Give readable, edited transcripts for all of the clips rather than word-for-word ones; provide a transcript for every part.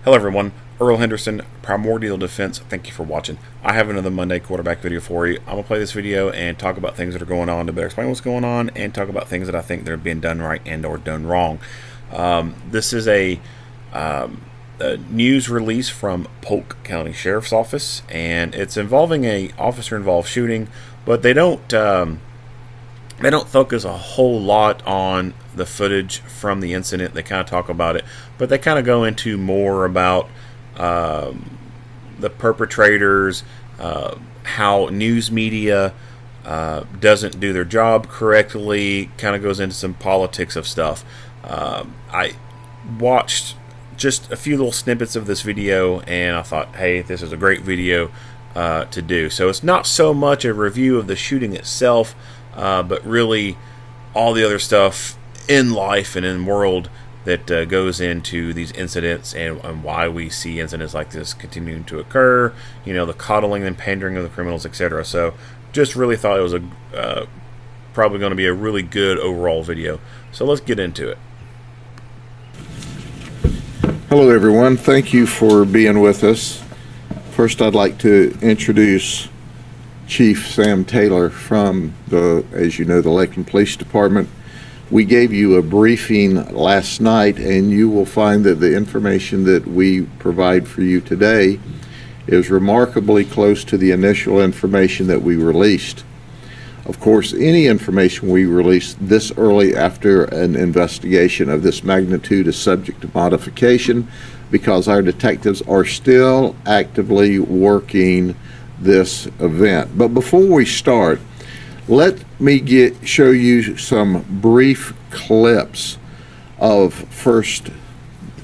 Hello everyone, Earl Henderson, Primordial Defense. Thank you for watching. I have another Monday quarterback video for you. I'm going to play this video and talk about things that are going on to better explain what's going on and talk about things that I think that are being done right and or done wrong. This is a news release from Polk County Sheriff's Office, and it's involving a officer-involved shooting, but they don't focus a whole lot on the footage from the incident. They kind of talk about it, but they kind of go into more about the perpetrators, how news media doesn't do their job correctly, kind of goes into some politics of stuff. I watched just a few little snippets of this video, and I thought, hey, this is a great video to do. So it's not so much a review of the shooting itself, but really all the other stuff in life and in the world that goes into these incidents and why we see incidents like this continuing to occur, you know, the coddling and pandering of the criminals, etc. So just really thought it was probably going to be a really good overall video. So let's get into it. Hello everyone, thank you for being with us. First, I'd like to introduce Chief Sam Taylor from as you know, the Lakeland Police Department. We gave you a briefing last night, and you will find that the information that we provide for you today is remarkably close to the initial information that we released. Of course, any information we release this early after an investigation of this magnitude is subject to modification because our detectives are still actively working this event. But before we start, let me show you some brief clips of. First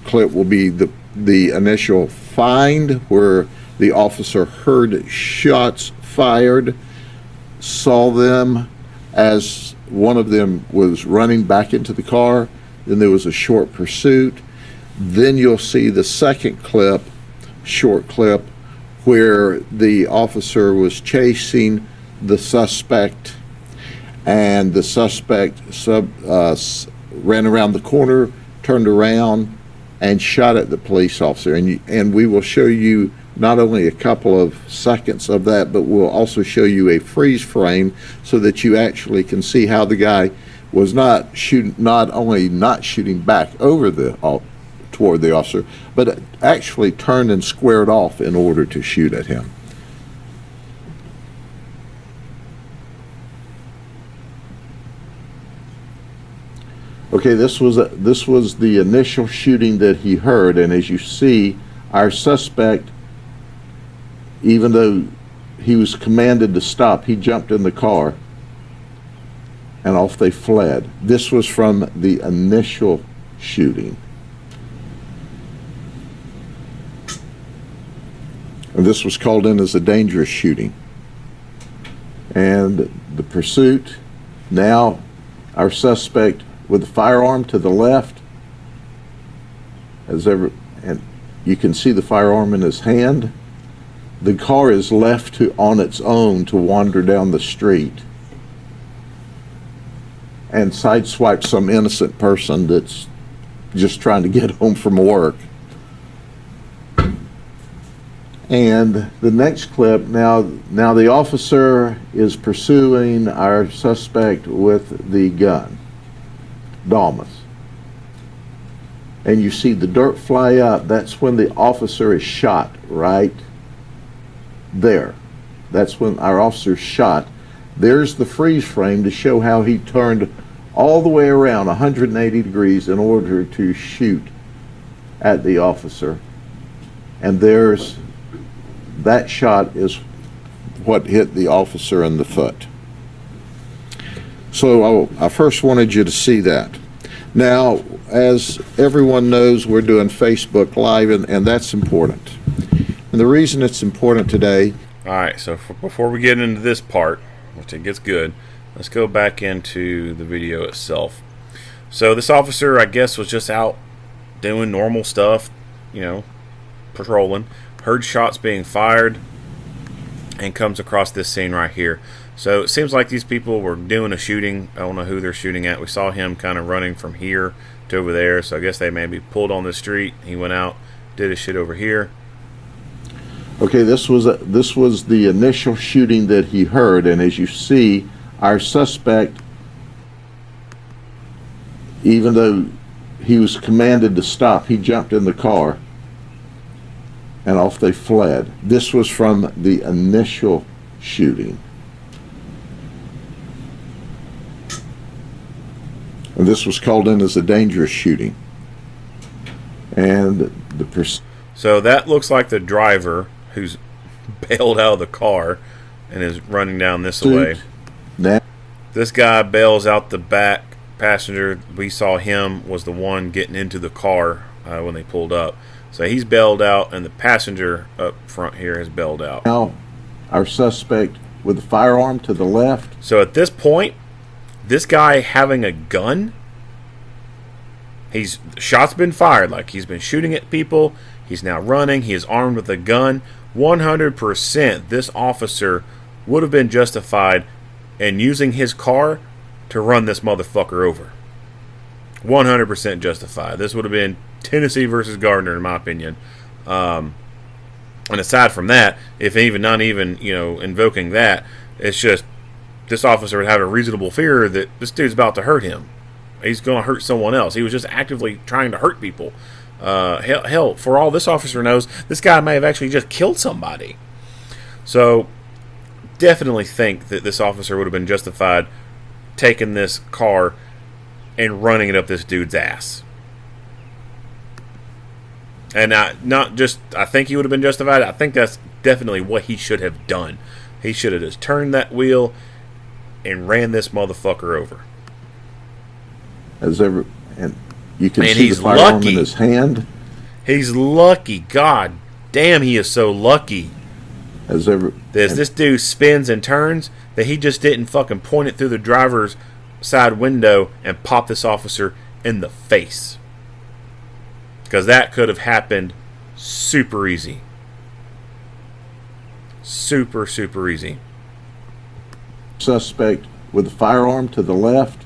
clip will be the initial find where the officer heard shots fired, saw them as one of them was running back into the car. Then there was a short pursuit. Then you'll see the second clip, short clip, where the officer was chasing the suspect, and the suspect ran around the corner, turned around, and shot at the police officer. And we will show you not only a couple of seconds of that, but we'll also show you a freeze frame so that you actually can see how the guy was not only not shooting back over toward the officer, but actually turned and squared off in order to shoot at him. Okay, this was the initial shooting that he heard, and as you see, our suspect, even though he was commanded to stop, he jumped in the car and off they fled. This was from the initial shooting. And this was called in as a dangerous shooting. And the pursuit, now our suspect with the firearm to the left, and you can see the firearm in his hand. The car is left on its own to wander down the street and sideswipe some innocent person that's just trying to get home from work. And the next clip, now the officer is pursuing our suspect with the gun, Dalmas. And you see the dirt fly up. That's when the officer is shot right there. That's when our officer shot. There's the freeze frame to show how he turned all the way around 180 degrees in order to shoot at the officer. And that shot is what hit the officer in the foot. So I first wanted you to see that. Now, as everyone knows, we're doing Facebook Live, and that's important. And the reason it's important today... All right, so before we get into this part, which it gets good, let's go back into the video itself. So this officer, I guess, was just out doing normal stuff, you know, patrolling, heard shots being fired, and comes across this scene right here. So it seems like these people were doing a shooting. I don't know who they're shooting at. We saw him kind of running from here to over there, so I guess they maybe pulled on the street. He went out did his shit over here. Okay, this was the initial shooting that he heard, and as you see, our suspect, even though he was commanded to stop, he jumped in the car, and off they fled. This was from the initial shooting. And this was called in as a dangerous shooting. And so that looks like the driver who's bailed out of the car and is running down this way. Now, this guy bails out the back passenger. We saw him was the one getting into the car when they pulled up. So he's bailed out, and the passenger up front here has bailed out. Now, our suspect with the firearm to the left. So at this point, this guy having a gun, shots been fired. Like, he's been shooting at people. He's now running. He is armed with a gun. 100% this officer would have been justified in using his car to run this motherfucker over. 100% justified. This would have been Tennessee versus Gardner, in my opinion. And aside from that, if even not even invoking that, it's just this officer would have a reasonable fear that this dude's about to hurt him. He's going to hurt someone else. He was just actively trying to hurt people. Hell, for all this officer knows, this guy may have actually just killed somebody. So, definitely think that this officer would have been justified taking this car and running it up this dude's ass. And I think he would have been justified. I think that's definitely what he should have done. He should have just turned that wheel and ran this motherfucker over. And you can see the firearm in his hand. He's lucky. God damn, he is so lucky. As this dude spins and turns, that he just didn't fucking point it through the driver's side window and pop this officer in the face. Because that could have happened super easy. Super, super easy. Suspect with the firearm to the left.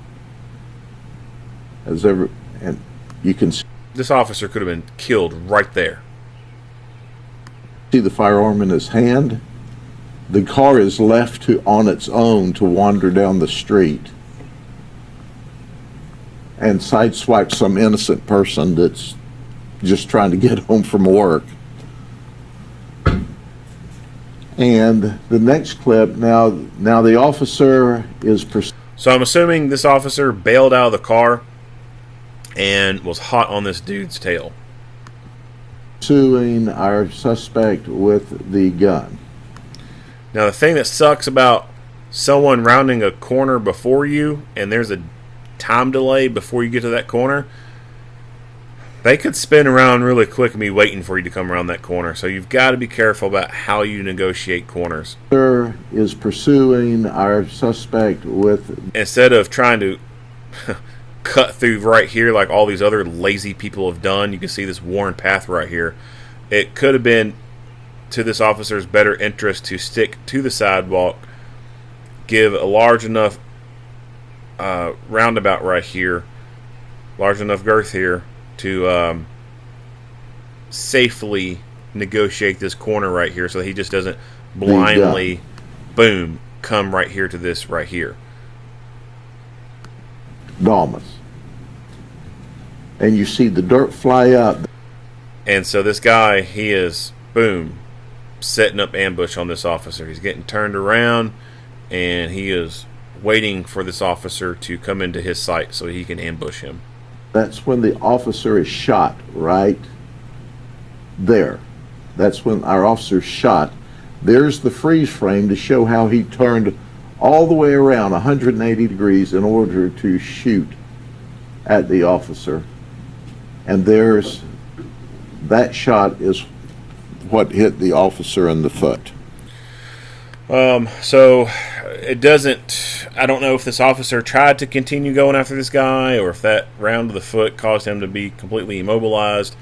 And you can see this officer could have been killed right there. See the firearm in his hand. The car is left on its own to wander down the street and sideswipe some innocent person that's just trying to get home from work. And the next clip, now the officer is... So I'm assuming this officer bailed out of the car and was hot on this dude's tail. Pursuing our suspect with the gun. Now, the thing that sucks about someone rounding a corner before you, and there's a time delay before you get to that corner, they could spin around really quick and be waiting for you to come around that corner. So you've got to be careful about how you negotiate corners. Sir is pursuing our suspect with... Instead of trying to cut through right here like all these other lazy people have done, you can see this worn path right here. It could have been to this officer's better interest to stick to the sidewalk, give a large enough roundabout right here, large enough girth here to safely negotiate this corner right here so that he just doesn't blindly, boom, come right here to this right here. Dalmas. And you see the dirt fly up. And so this guy, he is, boom, setting up ambush on this officer. He's getting turned around, and he is waiting for this officer to come into his sight so he can ambush him. That's when the officer is shot, right there. That's when our officer's shot. There's the freeze frame to show how he turned all the way around 180 degrees in order to shoot at the officer. And there's that shot is what hit the officer in the foot. So it doesn't, I don't know if this officer tried to continue going after this guy or if that round to the foot caused him to be completely immobilized,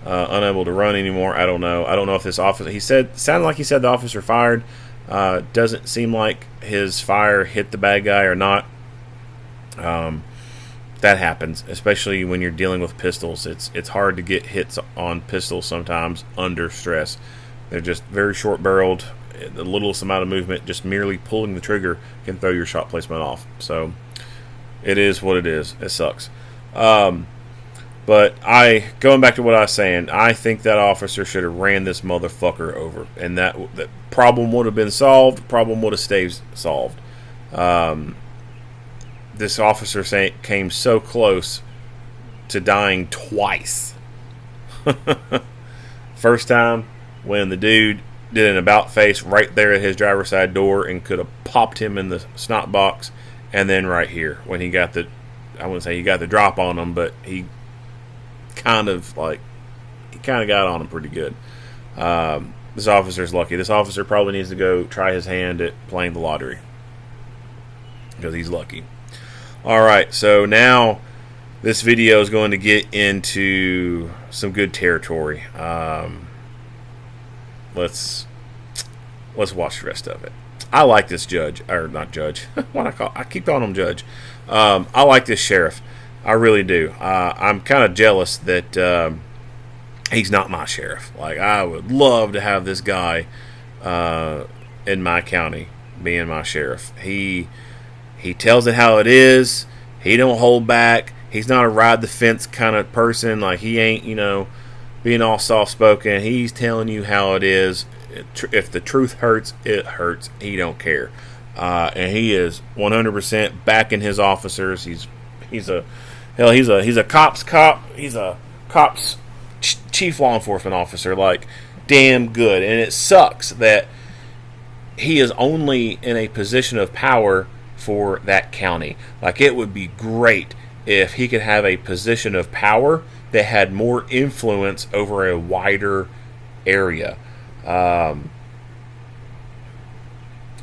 unable to run anymore. I don't know. I don't know if this officer, sounded like he said the officer fired. Doesn't seem like his fire hit the bad guy or not. that happens, especially when you're dealing with pistols. It's hard to get hits on pistols sometimes under stress. They're just very short barreled. The littlest amount of movement, just merely pulling the trigger, can throw your shot placement off. So it is what it is. It sucks. But going back to what I was saying, I think that officer should have ran this motherfucker over, and that problem would have been solved. Problem would have stayed solved. This officer came so close to dying twice. First time when the dude did an about face right there at his driver's side door and could have popped him in the snot box, and then right here when he got I wouldn't say he got the drop on him, but he kind of got on him pretty good. This officer's lucky. This officer probably needs to go try his hand at playing the lottery because he's lucky. All right, so now this video is going to get into some good territory. Let's watch the rest of it. I like this judge, or not judge. I keep calling him judge. I like this sheriff. I really do. I'm kind of jealous that he's not my sheriff. Like, I would love to have this guy in my county being my sheriff. He tells it how it is. He don't hold back. He's not a ride the fence kind of person. Like, he ain't, being all soft spoken. He's telling you how it is. If the truth hurts, it hurts. He don't care. And he is 100% backing his officers. He's a cop's cop. He's a cop's chief law enforcement officer. Like, damn good. And it sucks that he is only in a position of power for that county. Like, it would be great if he could have a position of power that had more influence over a wider area.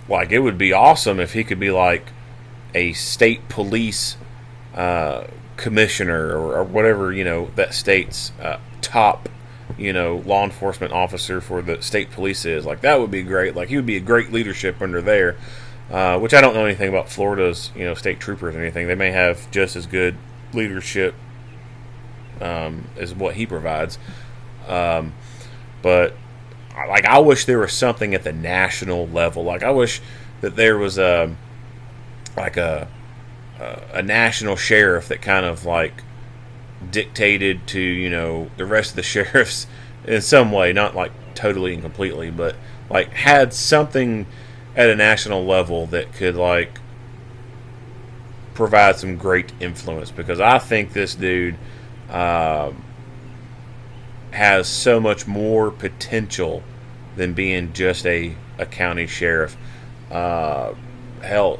Like, it would be awesome if he could be like a state police commissioner or whatever, that state's top, law enforcement officer for the state police is. Like, that would be great. Like, he would be a great leadership under there, which I don't know anything about Florida's, state troopers or anything. They may have just as good leadership as what he provides. But like, I wish there was something at the national level. Like, I wish that there was a national sheriff that kind of like dictated to, the rest of the sheriffs in some way, not like totally and completely, but like had something at a national level that could like provide some great influence, because I think this dude has so much more potential than being just a county sheriff. Hell,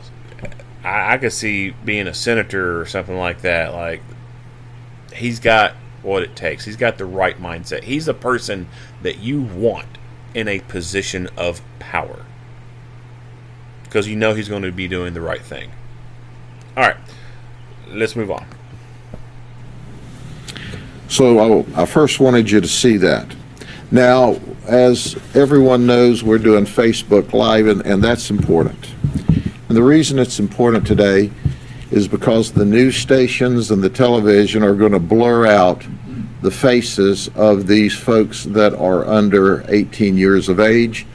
I could see being a senator or something like that. Like, he's got what it takes. He's got the right mindset. He's a person that you want in a position of power, because he's going to be doing the right thing. All right, let's move on. So I first wanted you to see that. Now, as everyone knows, we're doing Facebook Live, and that's important. And the reason it's important today is because the news stations and the television are going to blur out the faces of these folks that are under 18 years of age,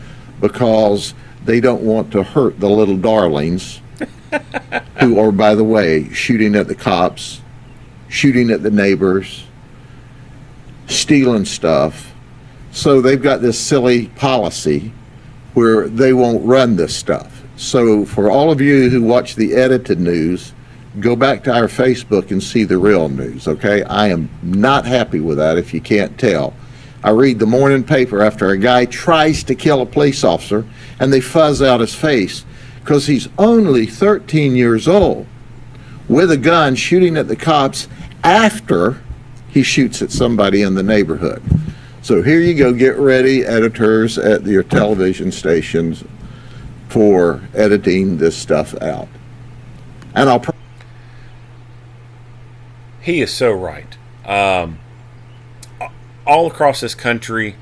because they don't want to hurt the little darlings who are, by the way, shooting at the cops, shooting at the neighbors, stealing stuff. So they've got this silly policy where they won't run this stuff. So for all of you who watch the edited news, go back to our Facebook and see the real news, okay? I am not happy with that, if you can't tell. I read the morning paper after a guy tries to kill a police officer, and they fuzz out his face because he's only 13 years old with a gun shooting at the cops after he shoots at somebody in the neighborhood. So here you go. Get ready, editors at your television stations, for editing this stuff out. And he is so right. All across this country,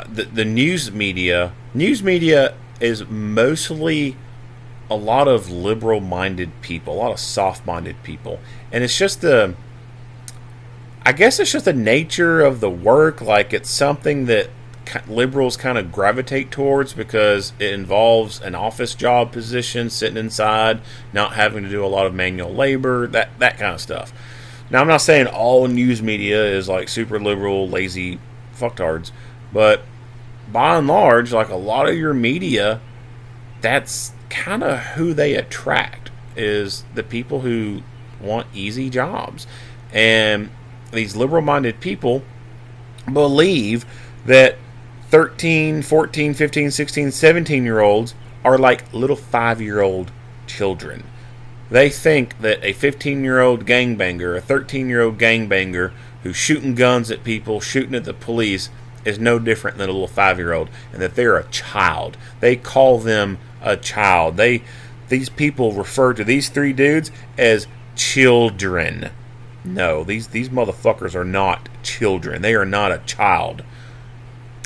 the news media is mostly a lot of liberal-minded people, a lot of soft-minded people, and it's just I guess it's just the nature of the work. Like, it's something that liberals kind of gravitate towards because it involves an office job position, sitting inside, not having to do a lot of manual labor, that kind of stuff. Now, I'm not saying all news media is like super liberal, lazy fucktards, but by and large, like, a lot of your media, that's kind of who they attract, is the people who want easy jobs. And these liberal-minded people believe that 13, 14, 15, 16, 17-year-olds are like little 5-year-old children. They think that a 15-year-old gangbanger, a 13-year-old gangbanger who's shooting guns at people, shooting at the police, is no different than a little 5-year-old, and that they're a child. They call them a child. These people refer to these three dudes as children. No, these motherfuckers are not children. They are not a child.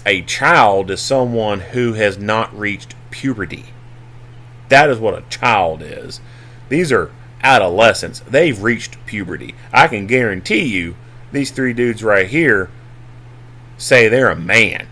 A child is someone who has not reached puberty. That is what a child is. These are adolescents. They've reached puberty. I can guarantee you these three dudes right here say they're a man.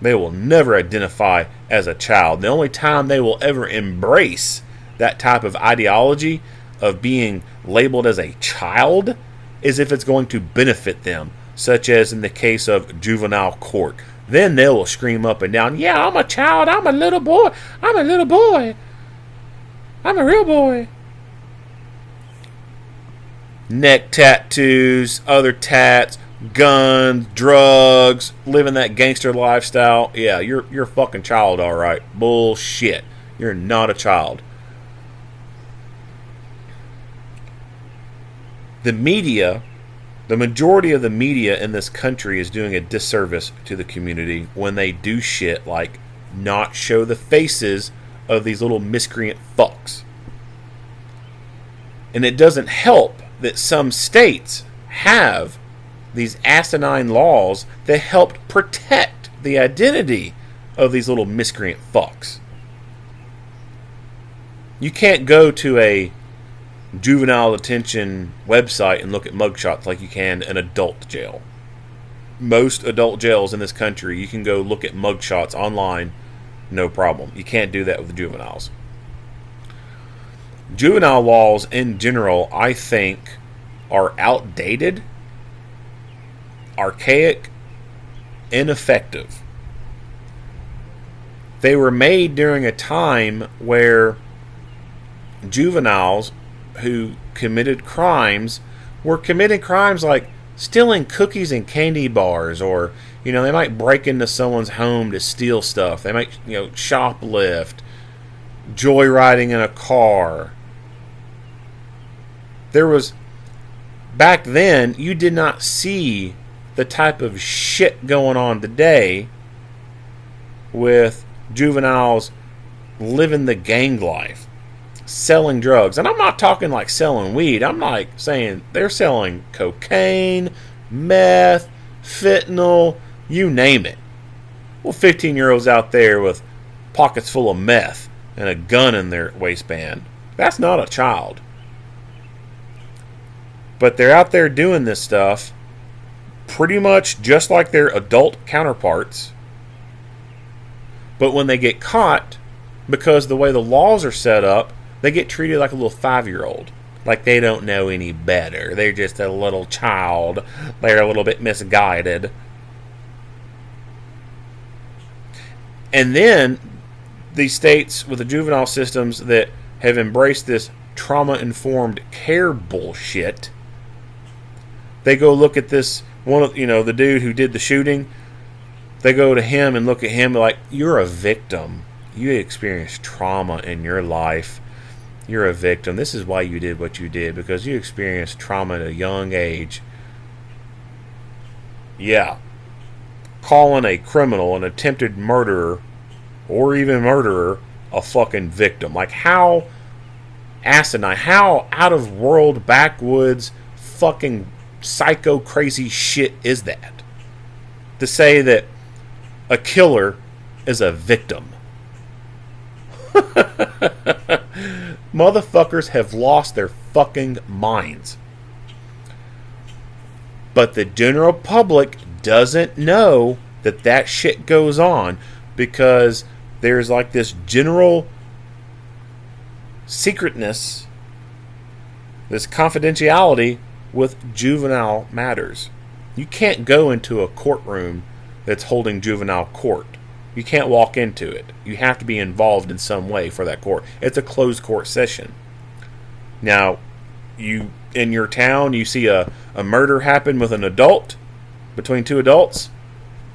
They will never identify as a child. The only time they will ever embrace that type of ideology of being labeled as a child is if it's going to benefit them, such as in the case of juvenile court. Then they will scream up and down, yeah, I'm a child, I'm a little boy, I'm a little boy, I'm a real boy. Neck tattoos, other tats, guns, drugs, living that gangster lifestyle. Yeah, you're a fucking child, alright. Bullshit. You're not a child. The media, the majority of the media in this country is doing a disservice to the community when they do shit like not show the faces of these little miscreant fucks. And it doesn't help that some states have these asinine laws that helped protect the identity of these little miscreant fucks. You can't go to a juvenile detention website and look at mugshots like you can an adult jail. Most adult jails in this country, you can go look at mugshots online, no problem. You can't do that with the juveniles. Juvenile laws in general, I think, are outdated, archaic, ineffective. They were made during a time where juveniles who committed crimes were committing crimes like stealing cookies and candy bars, or, you know, they might break into someone's home to steal stuff. They might, you know, shoplift, joyriding in a car. There was, back then, you did not see the type of shit going on today with juveniles living the gang life, selling drugs. And I'm not talking like selling weed. I'm like saying they're selling cocaine, meth, fentanyl, you name it. Well, 15-year-olds out there with pockets full of meth and a gun in their waistband. That's not a child. But they're out there doing this stuff pretty much just like their adult counterparts. But when they get caught, because the way the laws are set up, they get treated like a little 5-year-old. Like they don't know any better. They're just a little child. They're a little bit misguided. And then these states with the juvenile systems that have embraced this trauma-informed care bullshit, they go look at this one of, you know, the dude who did the shooting. They go to him and look at him like, you're a victim. You experienced trauma in your life. You're a victim. This is why you did what you did, because you experienced trauma at a young age. Yeah. Calling a criminal, an attempted murderer, or even murderer, a fucking victim. Like, how asinine, how out of world, backwoods, fucking psycho crazy shit is that? To say that a killer is a victim. Motherfuckers have lost their fucking minds. But the general public doesn't know that that shit goes on because there's like this general secretness, this confidentiality with juvenile matters. You can't go into a courtroom that's holding juvenile court. You can't walk into it. You have to be involved in some way for that court. It's a closed court session. Now, you in your town, you see a murder happen with an adult, between two adults,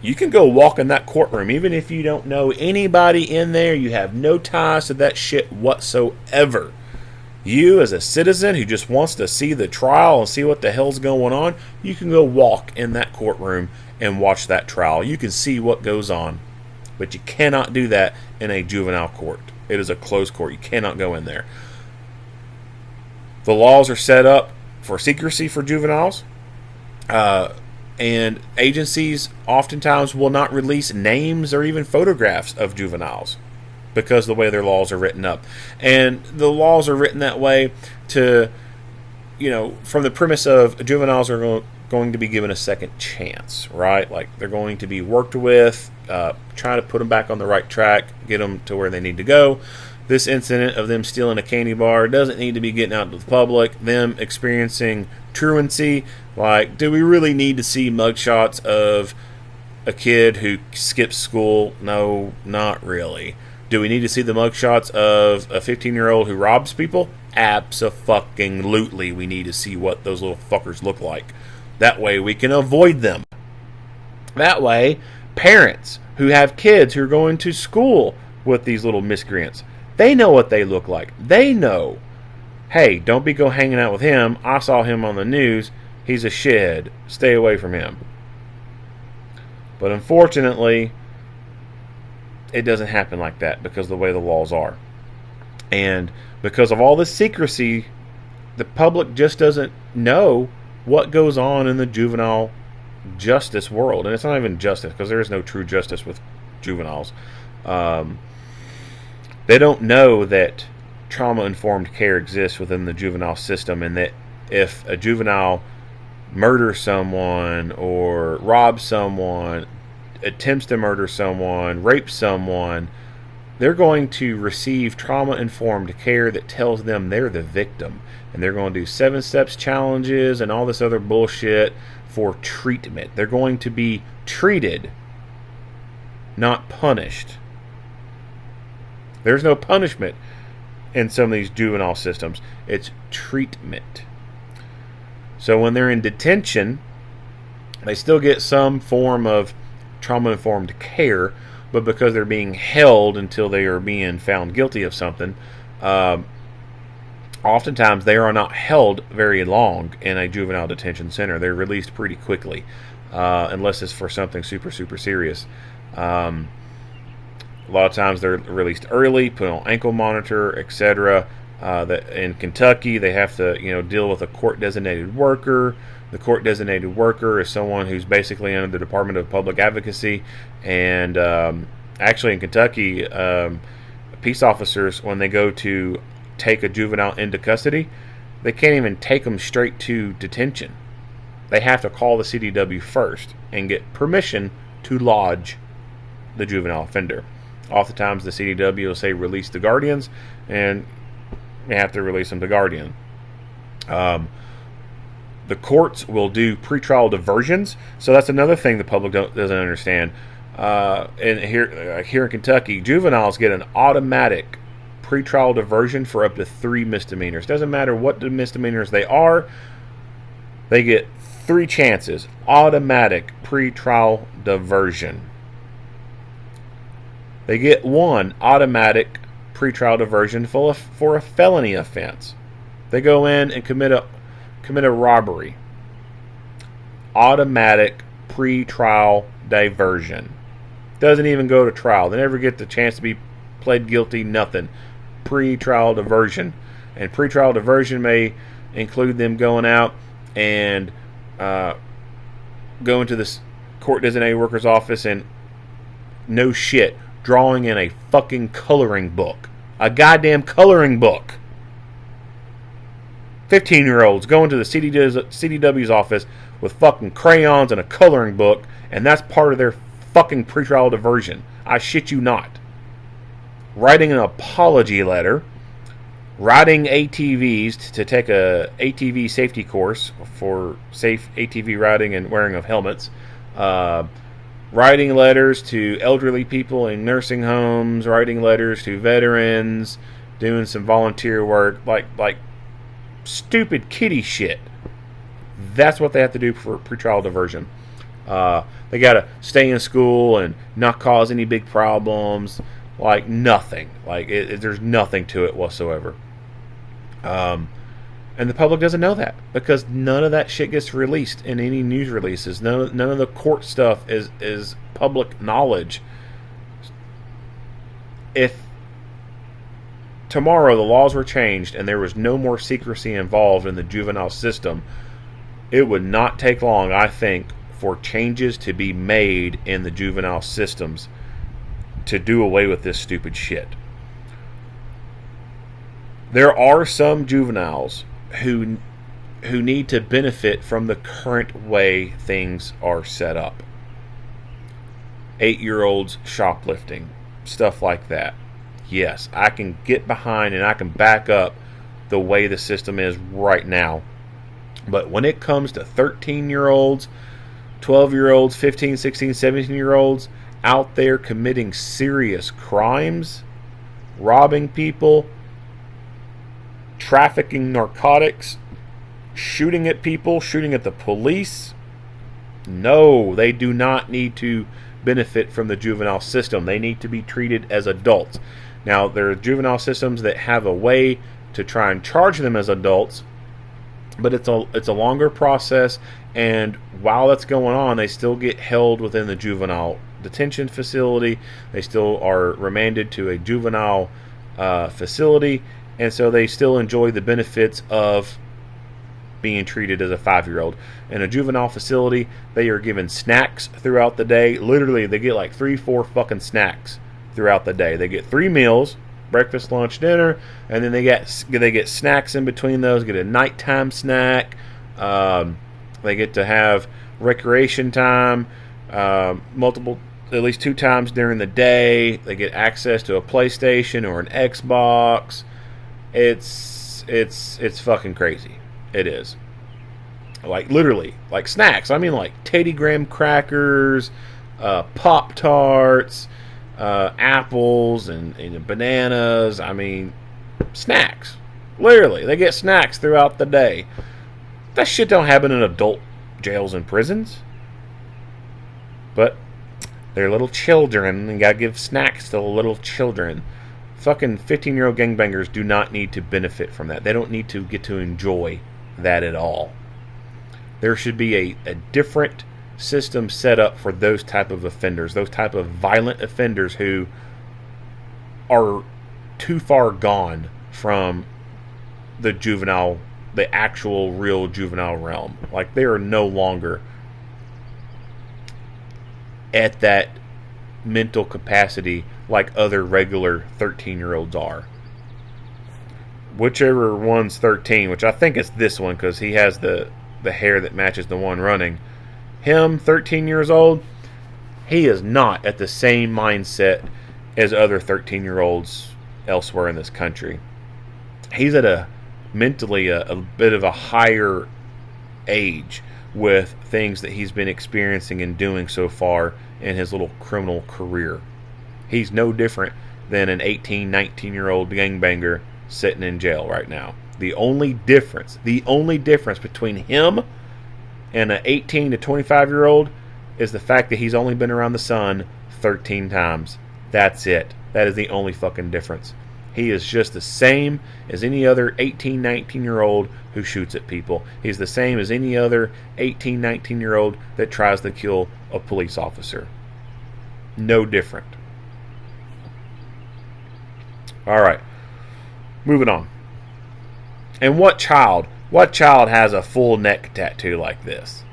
you can go walk in that courtroom. Even if you don't know anybody in there, you have no ties to that shit whatsoever. You, as a citizen who just wants to see the trial and see what the hell's going on, you can go walk in that courtroom and watch that trial. You can see what goes on. But you cannot do that in a juvenile court. It is a closed court. You cannot go in there. The laws are set up for secrecy for juveniles. And agencies oftentimes will not release names or even photographs of juveniles because the way their laws are written up. And the laws are written that way to, from the premise of juveniles are going to be given a second chance, right? Like they're going to be worked with, try to put them back on the right track, get them to where they need to go. This incident of them stealing a candy bar doesn't need to be getting out to the public. Them experiencing truancy, like, do we really need to see mugshots of a kid who skips school? No, not really. Do we need to see the mugshots of a 15-year-old who robs people? Abso-fucking-lutely. We need to see what those little fuckers look like. That way we can avoid them. That way, parents who have kids who are going to school with these little miscreants, they know what they look like. They know, hey, don't be go hanging out with him. I saw him on the news. He's a shithead. Stay away from him. But unfortunately, it doesn't happen like that because of the way the laws are. And because of all this secrecy, the public just doesn't know what goes on in the juvenile justice world. And it's not even justice because there is no true justice with juveniles. They don't know that trauma-informed care exists within the juvenile system, and that if a juvenile murders someone or robs someone, attempts to murder someone, rapes someone, they're going to receive trauma-informed care that tells them they're the victim. And they're going to do 7 steps challenges and all this other bullshit for treatment. They're going to be treated, not punished. There's no punishment in some of these juvenile systems. It's treatment. So when they're in detention, they still get some form of trauma-informed care, but because they're being held until they are being found guilty of something, oftentimes they are not held very long in a juvenile detention center. They're released pretty quickly, unless it's for something super, super serious. A lot of times they're released early, put on ankle monitor, etc. In Kentucky, they have to, deal with a court-designated worker. The court-designated worker is someone who's basically under the Department of Public Advocacy. And actually in Kentucky, peace officers, when they go to take a juvenile into custody, they can't even take them straight to detention. They have to call the CDW first and get permission to lodge the juvenile offender. Oftentimes the CDW will say release the guardians, and you have to release them to guardian. The courts will do pretrial diversions, so that's another thing the public doesn't understand. And here in Kentucky, juveniles get an automatic pretrial diversion for up to 3 misdemeanors. Doesn't matter what the misdemeanors they are, they get 3 chances. Automatic pretrial diversion. They get 1 automatic pretrial diversion for a felony offense. They go in and commit a robbery. Automatic pretrial diversion. Doesn't even go to trial. They never get the chance to be pled guilty, nothing. Pretrial diversion. And pretrial diversion may include them going out and going to this court-designated worker's office and no shit, drawing in a fucking coloring book. a goddamn coloring book. 15-year-olds going to the CDW's office with fucking crayons and a coloring book, and that's part of their fucking pretrial diversion. I shit you not. Writing an apology letter, riding ATVs to take a ATV safety course for safe ATV riding and wearing of helmets, writing letters to elderly people in nursing homes, writing letters to veterans, doing some volunteer work, like stupid kiddie shit. That's what they have to do for pretrial diversion. They got to stay in school and not cause any big problems. Like nothing. Like there's nothing to it whatsoever. And the public doesn't know that because none of that shit gets released in any news releases. None of the court stuff is public knowledge. If tomorrow the laws were changed and there was no more secrecy involved in the juvenile system, it would not take long, I think, for changes to be made in the juvenile systems to do away with this stupid shit. There are some juveniles who need to benefit from the current way things are set up. 8-year-olds shoplifting, stuff like that. Yes, I can get behind and I can back up the way the system is right now. But when it comes to 13-year-olds, 12-year-olds, 15, 16, 17-year-olds out there committing serious crimes, robbing people, trafficking narcotics, shooting at people, shooting at the police, no, they do not need to benefit from the juvenile system. They need to be treated as adults. Now, there are juvenile systems that have a way to try and charge them as adults, but it's a longer process, and while that's going on, they still get held within the juvenile detention facility. They still are remanded to a juvenile facility, and so they still enjoy the benefits of being treated as a 5-year-old. In a juvenile facility, they are given snacks throughout the day. Literally, they get like 3-4 fucking snacks throughout the day. They get 3 meals, breakfast, lunch, dinner, and then they get snacks in between those. Get a nighttime snack. They get to have recreation time multiple, at least 2 times during the day. They get access to a PlayStation or an Xbox. It's fucking crazy. It is. Like literally, like snacks. I mean, like Teddy Graham crackers, Pop-Tarts, apples and bananas. I mean, snacks. Literally, they get snacks throughout the day. That shit don't happen in adult jails and prisons. But they're little children, and you gotta give snacks to little children. Fucking 15-year-old gangbangers do not need to benefit from that. They don't need to get to enjoy that at all. There should be a different system set up for those type of offenders, those type of violent offenders who are too far gone from the actual real juvenile realm. Like, they are no longer at that mental capacity like other regular 13-year-olds are. Whichever one's 13, which I think it's this one because he has the hair that matches the one running. Him, 13 years old, he is not at the same mindset as other 13-year-olds elsewhere in this country. He's at a mentally a bit of a higher age with things that he's been experiencing and doing so far in his little criminal career. He's no different than an 18, 19-year-old gangbanger sitting in jail right now. The only difference between him and an 18 to 25-year-old is the fact that he's only been around the sun 13 times. That's it. That is the only fucking difference. He is just the same as any other 18, 19-year-old who shoots at people. He's the same as any other 18, 19-year-old that tries to kill a police officer. No different. Alright. Moving on. And what child has a full neck tattoo like this?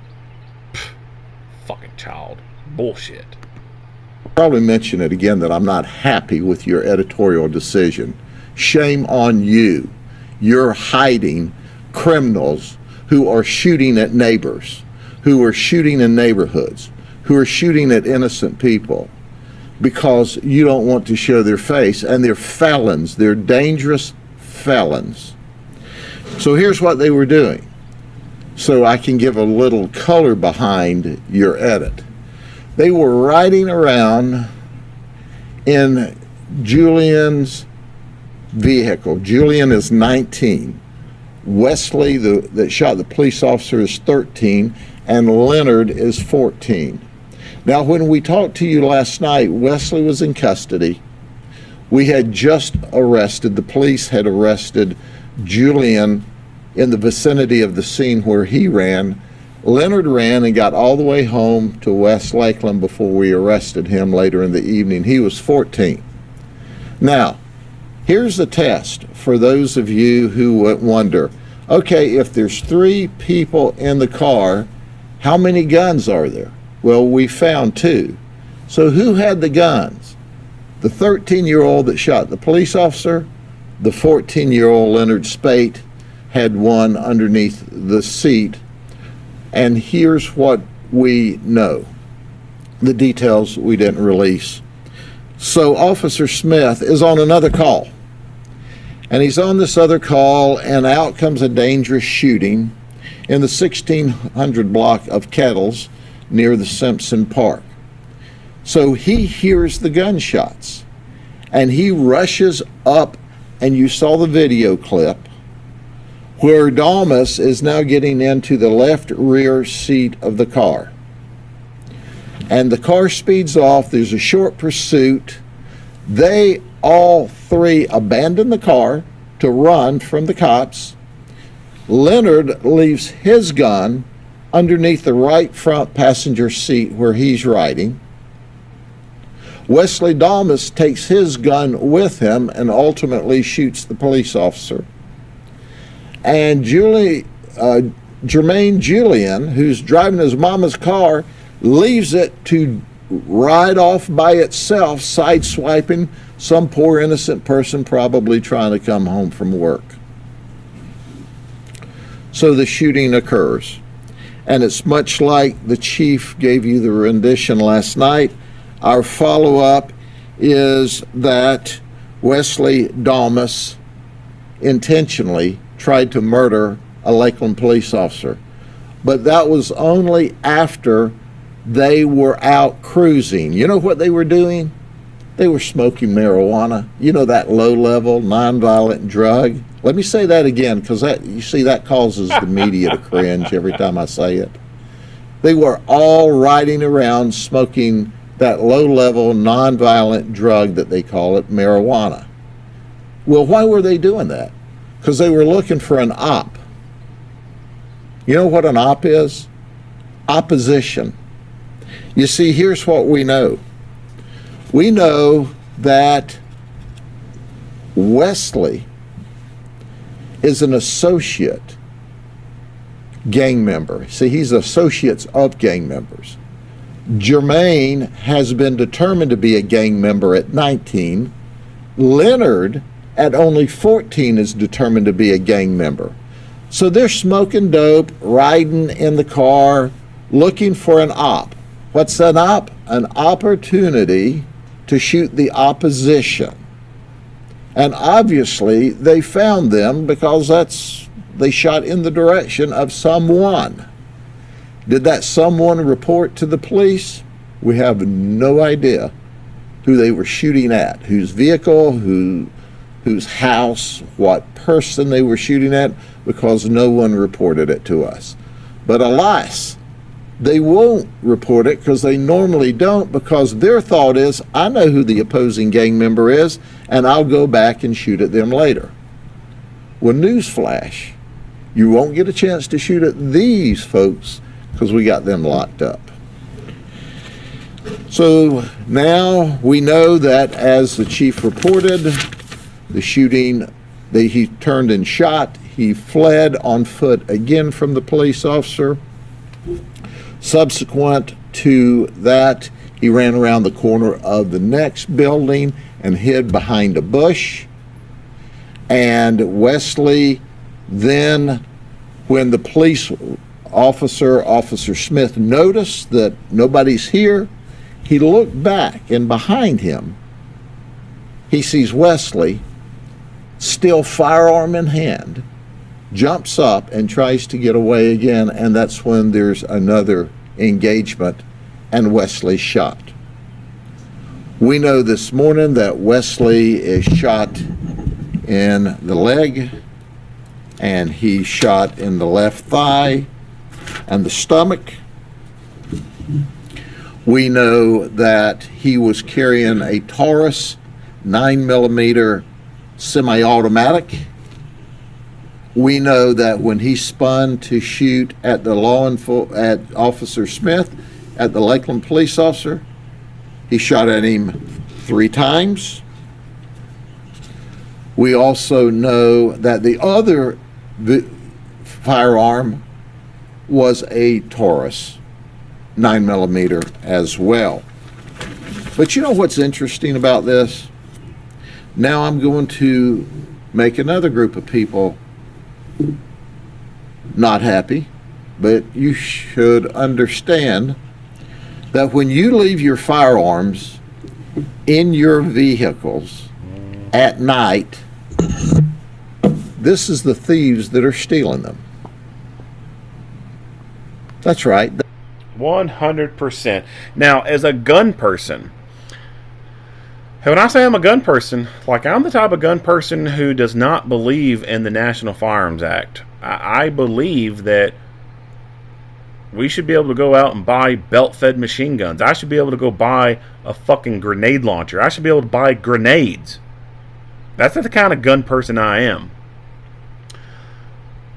Pfft, fucking child. Bullshit. Probably mention it again that I'm not happy with your editorial decision. Shame on you. You're hiding criminals who are shooting at neighbors, who are shooting in neighborhoods, who are shooting at innocent people because you don't want to show their face. And they're felons. They're dangerous felons. So here's what they were doing, so I can give a little color behind your edit. They were riding around in Julian's vehicle. Julian is 19. Wesley, that shot the police officer, is 13, and Leonard is 14. Now, when we talked to you last night, Wesley was in custody. We had just arrested, the police had arrested Julian in the vicinity of the scene where he ran. Leonard ran and got all the way home to West Lakeland before we arrested him later in the evening. He was 14. Now, here's the test for those of you who wonder, okay, if there's 3 people in the car, how many guns are there? Well, we found 2. So who had the guns? The 13-year-old that shot the police officer, the 14-year-old Leonard Spate had one underneath the seat. And here's what we know. The details we didn't release. So Officer Smith is on another call. And he's on this other call, and out comes a dangerous shooting in the 1600 block of Kettles near the Simpson Park. So he hears the gunshots, and he rushes up, and you saw the video clip, where Dalmas is now getting into the left rear seat of the car. And the car speeds off. There's a short pursuit. They all 3 abandon the car to run from the cops. Leonard leaves his gun underneath the right front passenger seat where he's riding. Wesley Dalmas takes his gun with him and ultimately shoots the police officer. And Jermaine Julian, who's driving his mama's car, leaves it to ride off by itself, sideswiping some poor innocent person probably trying to come home from work. So the shooting occurs. And it's much like the chief gave you the rendition last night. Our follow-up is that Wesley Dalmas intentionally tried to murder a Lakeland police officer. But that was only after they were out cruising. You know what they were doing? They were smoking marijuana. You know, that low-level, nonviolent drug. Let me say that again, because you see, that causes the media to cringe every time I say it. They were all riding around smoking that low-level, nonviolent drug that they call it, marijuana. Well, why were they doing that? Because they were looking for an op. You know what an op is? Opposition. You see, here's what we know. We know that Wesley is an associate gang member. See, he's associates of gang members. Jermaine has been determined to be a gang member at 19. Leonard, at only 14, is determined to be a gang member. So they're smoking dope, riding in the car, looking for an op. What's an op? An opportunity to shoot the opposition. And obviously they found them because they shot in the direction of someone. Did that someone report to the police? We have no idea who they were shooting at, whose vehicle, whose house, what person they were shooting at, because no one reported it to us. But alas, they won't report it because they normally don't, because their thought is, I know who the opposing gang member is, and I'll go back and shoot at them later. Well, newsflash, you won't get a chance to shoot at these folks because we got them locked up. So now we know that, as the chief reported, the shooting, he turned and shot. He fled on foot again from the police officer. Subsequent to that, he ran around the corner of the next building and hid behind a bush. And Wesley then, when the police Officer Smith, noticed that nobody's here, he looked back, and behind him, he sees Wesley, still firearm in hand, jumps up and tries to get away again, and that's when there's another engagement, and Wesley shot. We know this morning that Wesley is shot in the leg, and he's shot in the left thigh and the stomach. We know that he was carrying a Taurus 9mm semi-automatic. We know that when he spun to shoot at at Officer Smith, at the Lakeland police officer, he shot at him 3 times. We also know that the other firearm was a Taurus 9mm as well. But you know what's interesting about this? Now I'm going to make another group of people not happy, but you should understand that when you leave your firearms in your vehicles at night, this is the thieves that are stealing them. That's right. 100%. Now, as a gun person, when I say I'm a gun person, like I'm the type of gun person who does not believe in the National Firearms Act. I believe that we should be able to go out and buy belt-fed machine guns. I should be able to go buy a fucking grenade launcher. I should be able to buy grenades. That's not the kind of gun person I am.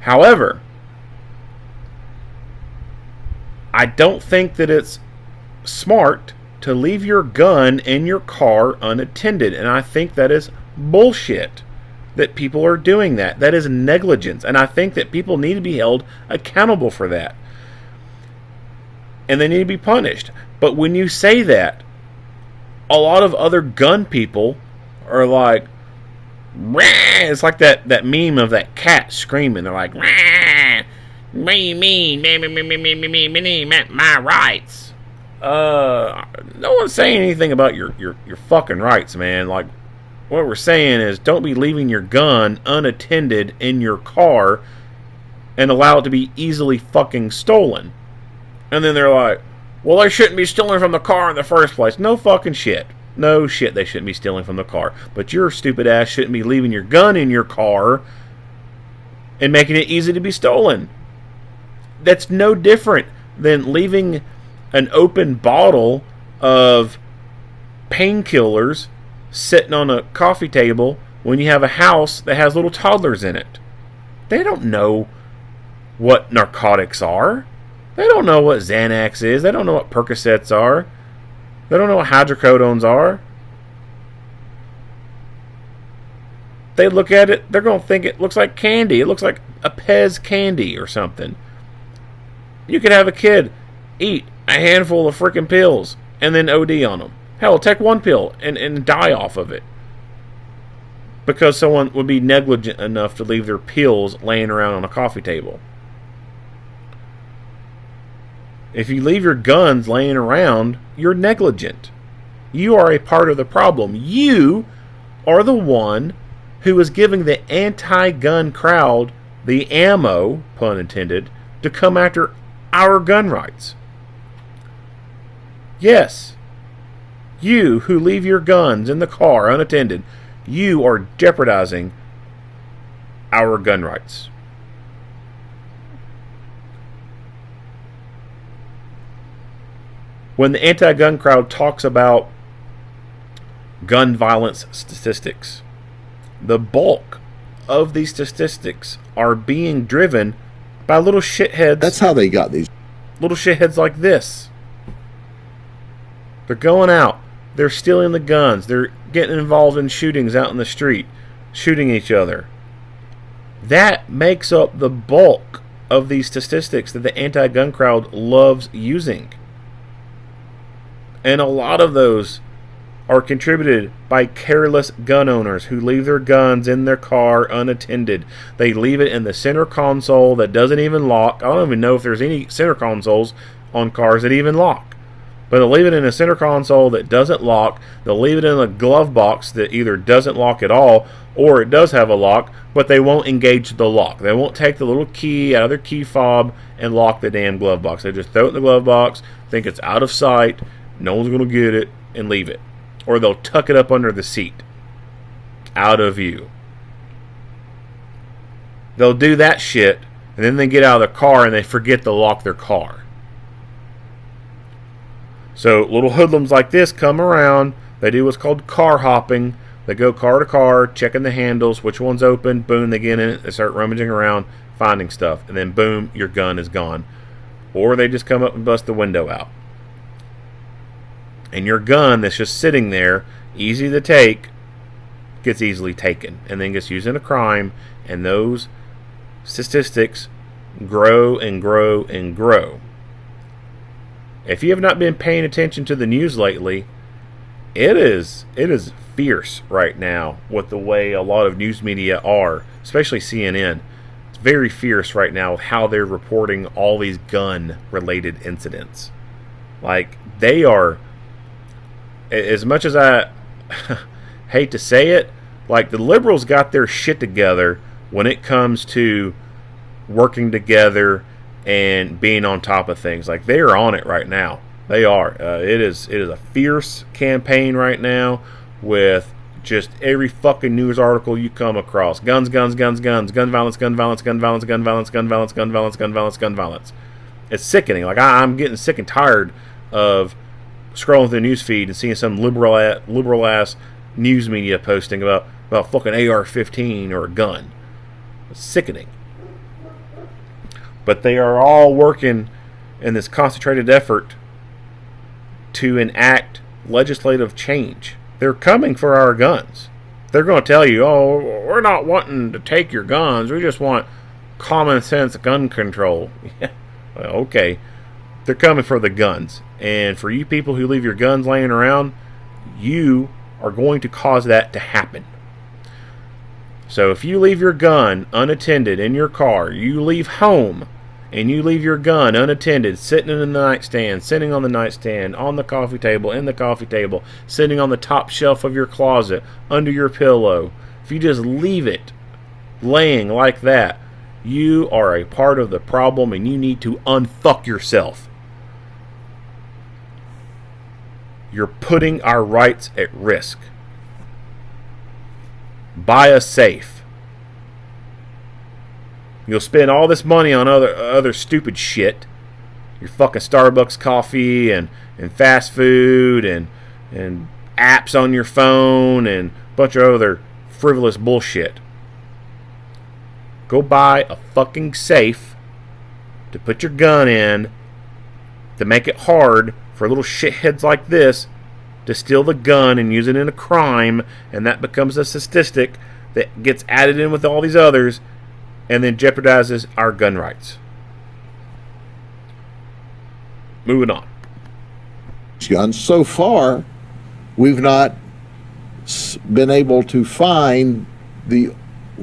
However, I don't think that it's smart to leave your gun in your car unattended. And I think that is bullshit that people are doing that. That is negligence. And I think that people need to be held accountable for that. And they need to be punished. But when you say that, a lot of other gun people are like, "Rah!" It's like that meme of that cat screaming. They're like, "Rah! Me, my rights." No one's saying anything about your fucking rights, man. Like, what we're saying is don't be leaving your gun unattended in your car and allow it to be easily fucking stolen. And then they're like, well, they shouldn't be stealing from the car in the first place. No fucking shit. No shit, they shouldn't be stealing from the car. But your stupid ass shouldn't be leaving your gun in your car and making it easy to be stolen. That's no different than leaving an open bottle of painkillers sitting on a coffee table when you have a house that has little toddlers in it. They don't know what narcotics are. They don't know what Xanax is. They don't know what Percocets are. They don't know what hydrocodones are. They look at it, they're going to think it looks like candy. It looks like a Pez candy or something. You could have a kid eat a handful of freaking pills and then OD on them. Hell, take one pill and die off of it. Because someone would be negligent enough to leave their pills laying around on a coffee table. If you leave your guns laying around, you're negligent. You are a part of the problem. You are the one who is giving the anti-gun crowd the ammo, pun intended, to come after our gun rights. Yes, you who leave your guns in the car unattended, you are jeopardizing our gun rights. When the anti-gun crowd talks about gun violence statistics, the bulk of these statistics are being driven by little shitheads. That's how they got these. Little shitheads like this. They're going out. They're stealing the guns. They're getting involved in shootings out in the street, shooting each other. That makes up the bulk of these statistics that the anti-gun crowd loves using. And a lot of those are contributed by careless gun owners who leave their guns in their car unattended. They leave it in the center console that doesn't even lock. I don't even know if there's any center consoles on cars that even lock. But they'll leave it in a center console that doesn't lock. They'll leave it in a glove box that either doesn't lock at all or it does have a lock, but they won't engage the lock. They won't take the little key out of their key fob and lock the damn glove box. They just throw it in the glove box, think it's out of sight, no one's going to get it, and leave it. Or they'll tuck it up under the seat, out of view. They'll do that shit, and then they get out of their car and they forget to lock their car. So little hoodlums like this come around. They do what's called car hopping. They go car to car, checking the handles, which one's open. Boom, they get in it. They start rummaging around, finding stuff. And then boom, your gun is gone. Or they just come up and bust the window out. And your gun that's just sitting there, easy to take, gets easily taken. And then gets used in a crime. And those statistics grow and grow and grow. If you have not been paying attention to the news lately, it is fierce right now with the way a lot of news media are, especially CNN. It's very fierce right now with how they're reporting all these gun-related incidents. Like, they are, as much as I hate to say it, like, the liberals got their shit together when it comes to working together and being on top of things. Like, they are on it right now. They are. It is a fierce campaign right now with just every fucking news article you come across. Guns, guns, guns, guns. Gun violence, gun violence, gun violence, gun violence, gun violence, gun violence, gun violence, gun violence. It's sickening. Like, I'm getting sick and tired of scrolling through the news feed and seeing some liberal ass news media posting about fucking AR-15 or a gun. It's sickening. But they are all working in this concentrated effort to enact legislative change. They're coming for our guns. They're going to tell you, oh, we're not wanting to take your guns. We just want common sense gun control. Yeah, well, okay. They're coming for the guns. And for you people who leave your guns laying around, you are going to cause that to happen. So if you leave your gun unattended in your car, you leave home, and you leave your gun unattended, sitting in the nightstand, sitting on the nightstand, on the coffee table, in the coffee table, sitting on the top shelf of your closet, under your pillow, if you just leave it laying like that, you are a part of the problem and you need to unfuck yourself. You're putting our rights at risk. Buy a safe. You'll spend all this money on other stupid shit. Your fucking Starbucks coffee and fast food and apps on your phone and a bunch of other frivolous bullshit. Go buy a fucking safe to put your gun in, to make it hard for little shitheads like this to steal the gun and use it in a crime, and that becomes a statistic that gets added in with all these others and then jeopardizes our gun rights. Moving on. Guns. So far, we've not been able to find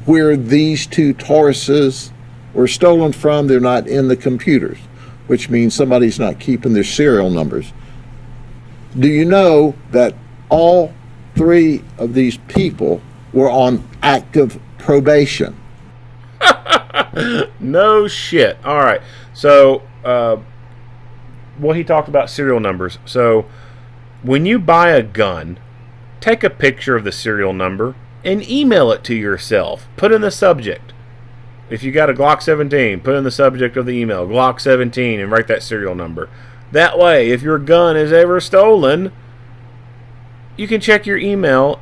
where these two Tauruses were stolen from. They're not in the computers, which means somebody's not keeping their serial numbers. Do you know that all three of these people were on active probation? No shit. All right. So, he talked about serial numbers. So, when you buy a gun, take a picture of the serial number and email it to yourself. Put in the subject. If you got a Glock 17, put in the subject of the email, Glock 17, and write that serial number. That way, if your gun is ever stolen, you can check your email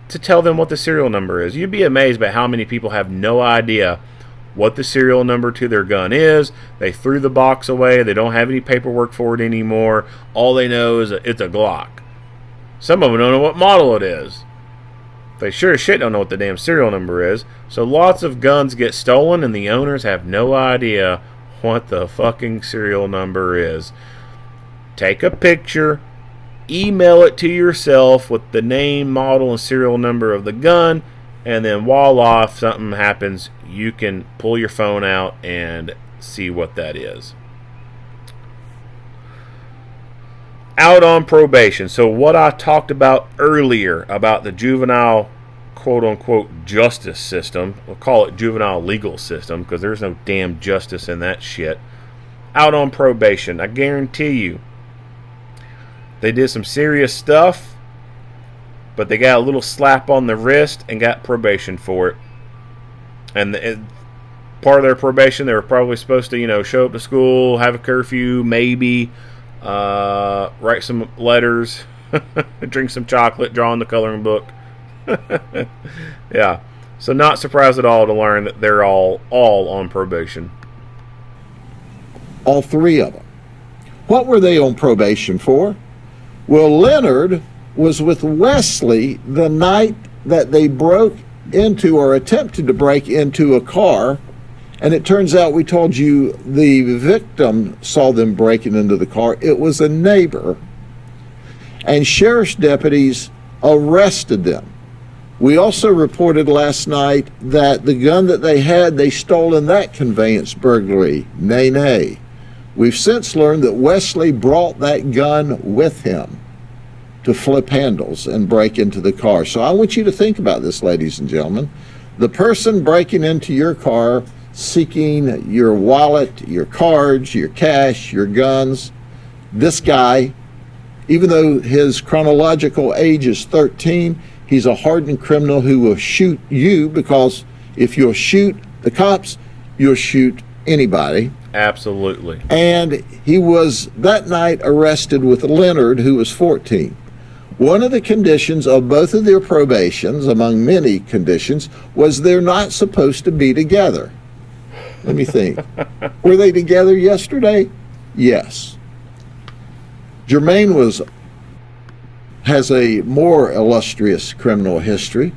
to tell them what the serial number is. You'd be amazed by how many people have no idea what the serial number to their gun is. They threw the box away. They don't have any paperwork for it anymore. All they know is it's a Glock. Some of them don't know what model it is. They sure as shit don't know what the damn serial number is. So lots of guns get stolen and the owners have no idea what the fucking serial number is. Take a picture, email it to yourself with the name, model, and serial number of the gun, and then voila, if something happens, you can pull your phone out and see what that is. Out on probation. So what I talked about earlier about the juvenile quote-unquote justice system, we'll call it juvenile legal system because there's no damn justice in that shit. Out on probation, I guarantee you they did some serious stuff, but they got a little slap on the wrist and got probation for it. And part of their probation, they were probably supposed to, show up to school, have a curfew, maybe write some letters, drink some chocolate, draw in the coloring book. Yeah. So not surprised at all to learn that they're all on probation. All three of them. What were they on probation for? Well, Leonard was with Wesley the night that they broke into or attempted to break into a car. And it turns out, we told you the victim saw them breaking into the car. It was a neighbor. And sheriff's deputies arrested them. We also reported last night that the gun that they had, they stole in that conveyance burglary. Nay, nay. We've since learned that Wesley brought that gun with him to flip handles and break into the car. So I want you to think about this, ladies and gentlemen. The person breaking into your car, seeking your wallet, your cards, your cash, your guns, this guy, even though his chronological age is 13, he's a hardened criminal who will shoot you, because if you'll shoot the cops, you'll shoot anybody. Absolutely. And he was that night arrested with Leonard, who was 14. One of the conditions of both of their probations, among many conditions, was they're not supposed to be together. Let me think. Were they together yesterday? Yes. Jermaine has a more illustrious criminal history,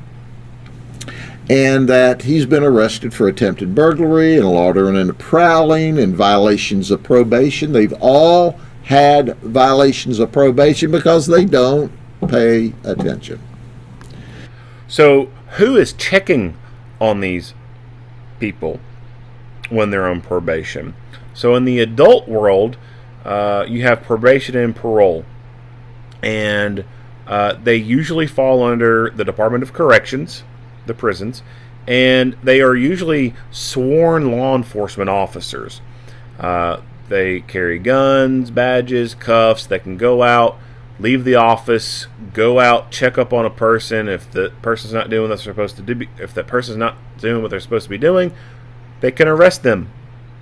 and that he's been arrested for attempted burglary and loitering and prowling and violations of probation. They've all had violations of probation because they don't pay attention. So who is checking on these people when they're on probation? So in the adult world, you have probation and parole, and they usually fall under the Department of Corrections, the prisons, and they are usually sworn law enforcement officers. They carry guns, badges, cuffs. They can go out, leave the office, go out, check up on a person. If the person's not doing what they're supposed to do, if that person's not doing what they're supposed to be doing, they can arrest them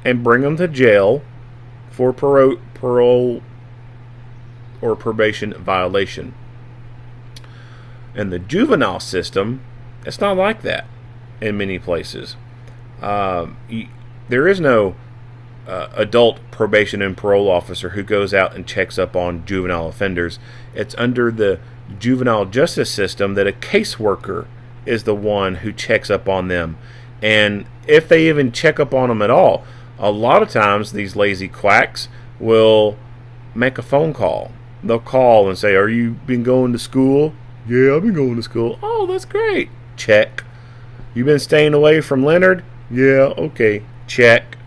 and bring them to jail for parole or probation violation. In the juvenile system, it's not like that in many places. There is no adult probation and parole officer who goes out and checks up on juvenile offenders. It's under the juvenile justice system that a caseworker is the one who checks up on them. And if they even check up on them at all, a lot of times these lazy quacks will make a phone call. They'll call and say, "Are you been going to school?" "Yeah, I've been going to school." "Oh, that's great." Check. "You been staying away from Leonard?" "Yeah, okay." Check.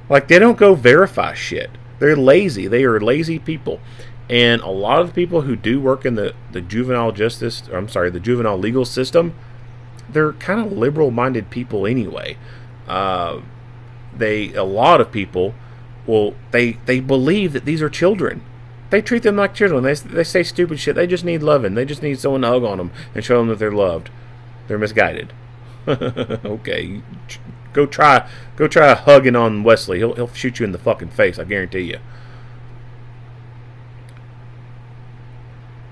Like, they don't go verify shit. They're lazy. They are lazy people. And a lot of the people who do work in the juvenile the juvenile legal system, they're kind of liberal-minded people anyway. A lot of people, they believe that these are children. They treat them like children. They say stupid shit. They just need loving. They just need someone to hug on them and show them that they're loved. They're misguided. Okay, go try hugging on Wesley. He'll shoot you in the fucking face. I guarantee you.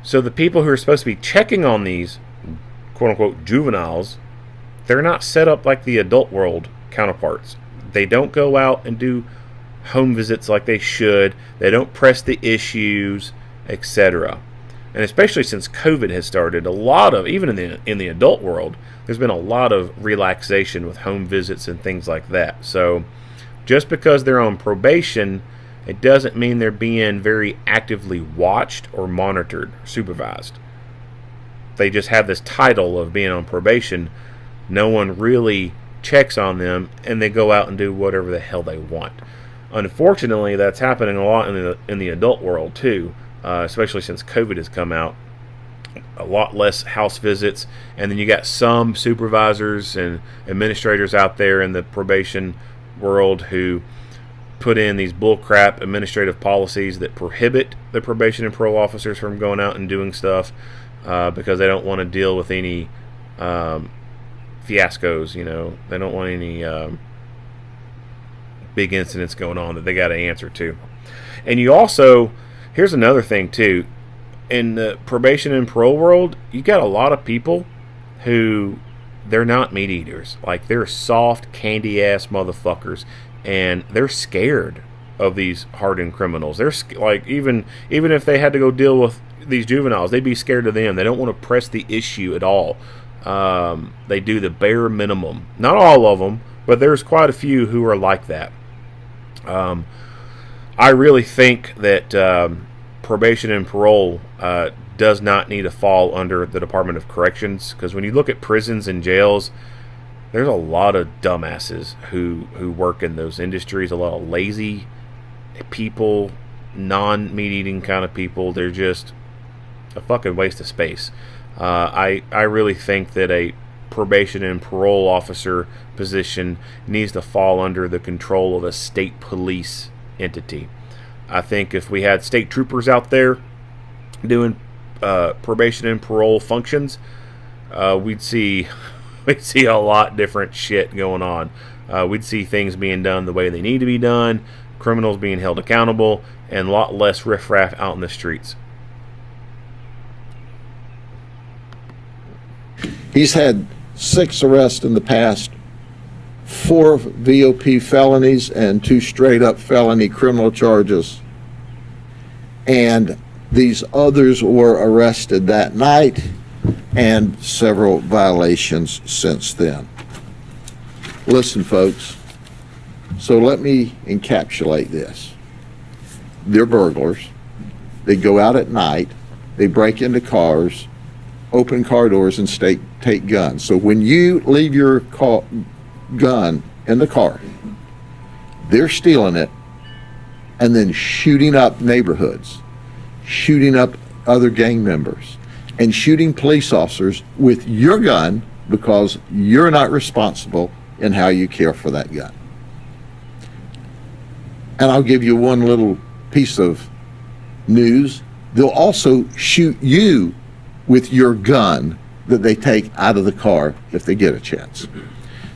So the people who are supposed to be checking on these quote-unquote juveniles, they're not set up like the adult world counterparts. They don't go out and do home visits like they should. They don't press the issues, etc. And especially since COVID has started, a lot of, even in the adult world, there's been a lot of relaxation with home visits and things like that. So just because they're on probation It doesn't mean they're being very actively watched or monitored, or supervised. They just have this title of being on probation. No one really checks on them, and they go out and do whatever the hell they want. Unfortunately, that's happening a lot in the adult world too, especially since COVID has come out. A lot less house visits, and then you got some supervisors and administrators out there in the probation world who put in these bullcrap administrative policies that prohibit the probation and parole officers from going out and doing stuff because they don't want to deal with any fiascos. You know, they don't want any big incidents going on that they got to answer to. And you also, here's another thing too. In the probation and parole world, you got a lot of people who they're not meat eaters. Like, they're soft, candy ass motherfuckers, and they're scared of these hardened criminals. They're like, even if they had to go deal with these juveniles, they'd be scared of them. They don't want to press the issue at all. They do the bare minimum. Not all of them, but there's quite a few who are like that. I really think that probation and parole does not need to fall under the Department of Corrections, because when you look at prisons and jails, there's a lot of dumbasses who work in those industries, a lot of lazy people, non-meat eating kind of people. They're just a fucking waste of space. I really think that a probation and parole officer position needs to fall under the control of a state police entity. I think if we had state troopers out there doing probation and parole functions, we'd see a lot different shit going on. We'd see things being done the way they need to be done, criminals being held accountable, and a lot less riffraff out in the streets. He's had 6 arrests in the past, 4 VOP felonies and 2 straight-up felony criminal charges. And these others were arrested that night, and several violations since then. Listen, folks, so let me encapsulate this. They're burglars. They go out at night. They break into cars, open car doors, and take guns. So when you leave your gun in the car, they're stealing it and then shooting up neighborhoods, shooting up other gang members, and shooting police officers with your gun because you're not responsible in how you care for that gun. And I'll give you one little piece of news. They'll also shoot you with your gun that they take out of the car if they get a chance.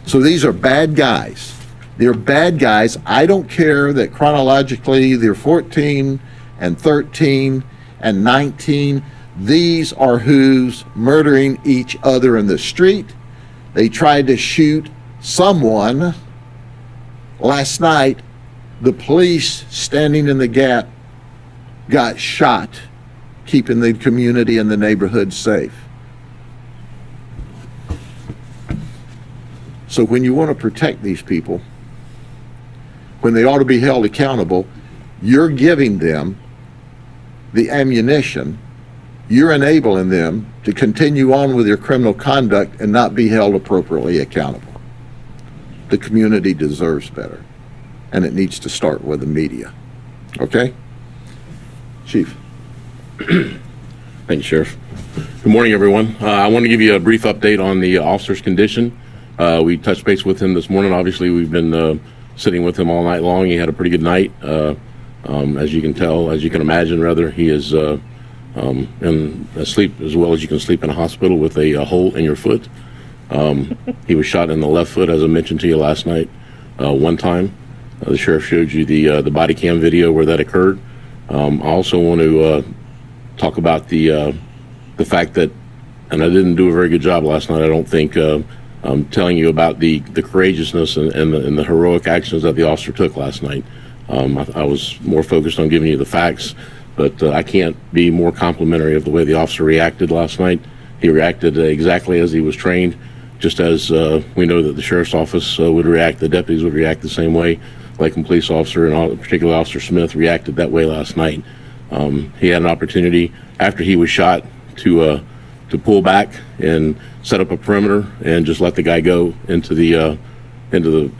So these are bad guys. They're bad guys. I don't care that chronologically they're 14 and 13 and 19. These are who's murdering each other in the street. They tried to shoot someone last night. The police standing in the gap got shot, keeping the community and the neighborhood safe. So when you want to protect these people, when they ought to be held accountable, you're giving them the ammunition, you're enabling them to continue on with their criminal conduct and not be held appropriately accountable. The community deserves better, and it needs to start with the media. Okay? Chief. Thank you, Sheriff. Good morning, everyone. I want to give you a brief update on the officer's condition. We touched base with him this morning. Obviously, we've been sitting with him all night long. He had a pretty good night. As you can tell, as you can imagine, rather, he is in asleep as well as you can sleep in a hospital with a hole in your foot. He was shot in the left foot, as I mentioned to you last night, one time. The sheriff showed you the body cam video where that occurred. I also want to talk about the fact that, and I didn't do a very good job last night, I don't think, telling you about the courageousness and the heroic actions that the officer took last night. I was more focused on giving you the facts, but I can't be more complimentary of the way the officer reacted last night. He reacted exactly as he was trained, just as we know that the sheriff's office would react, the deputies would react the same way. Lakeland police officer, and particularly Officer Smith, reacted that way last night. He had an opportunity after he was shot to pull back and set up a perimeter and just let the guy go into the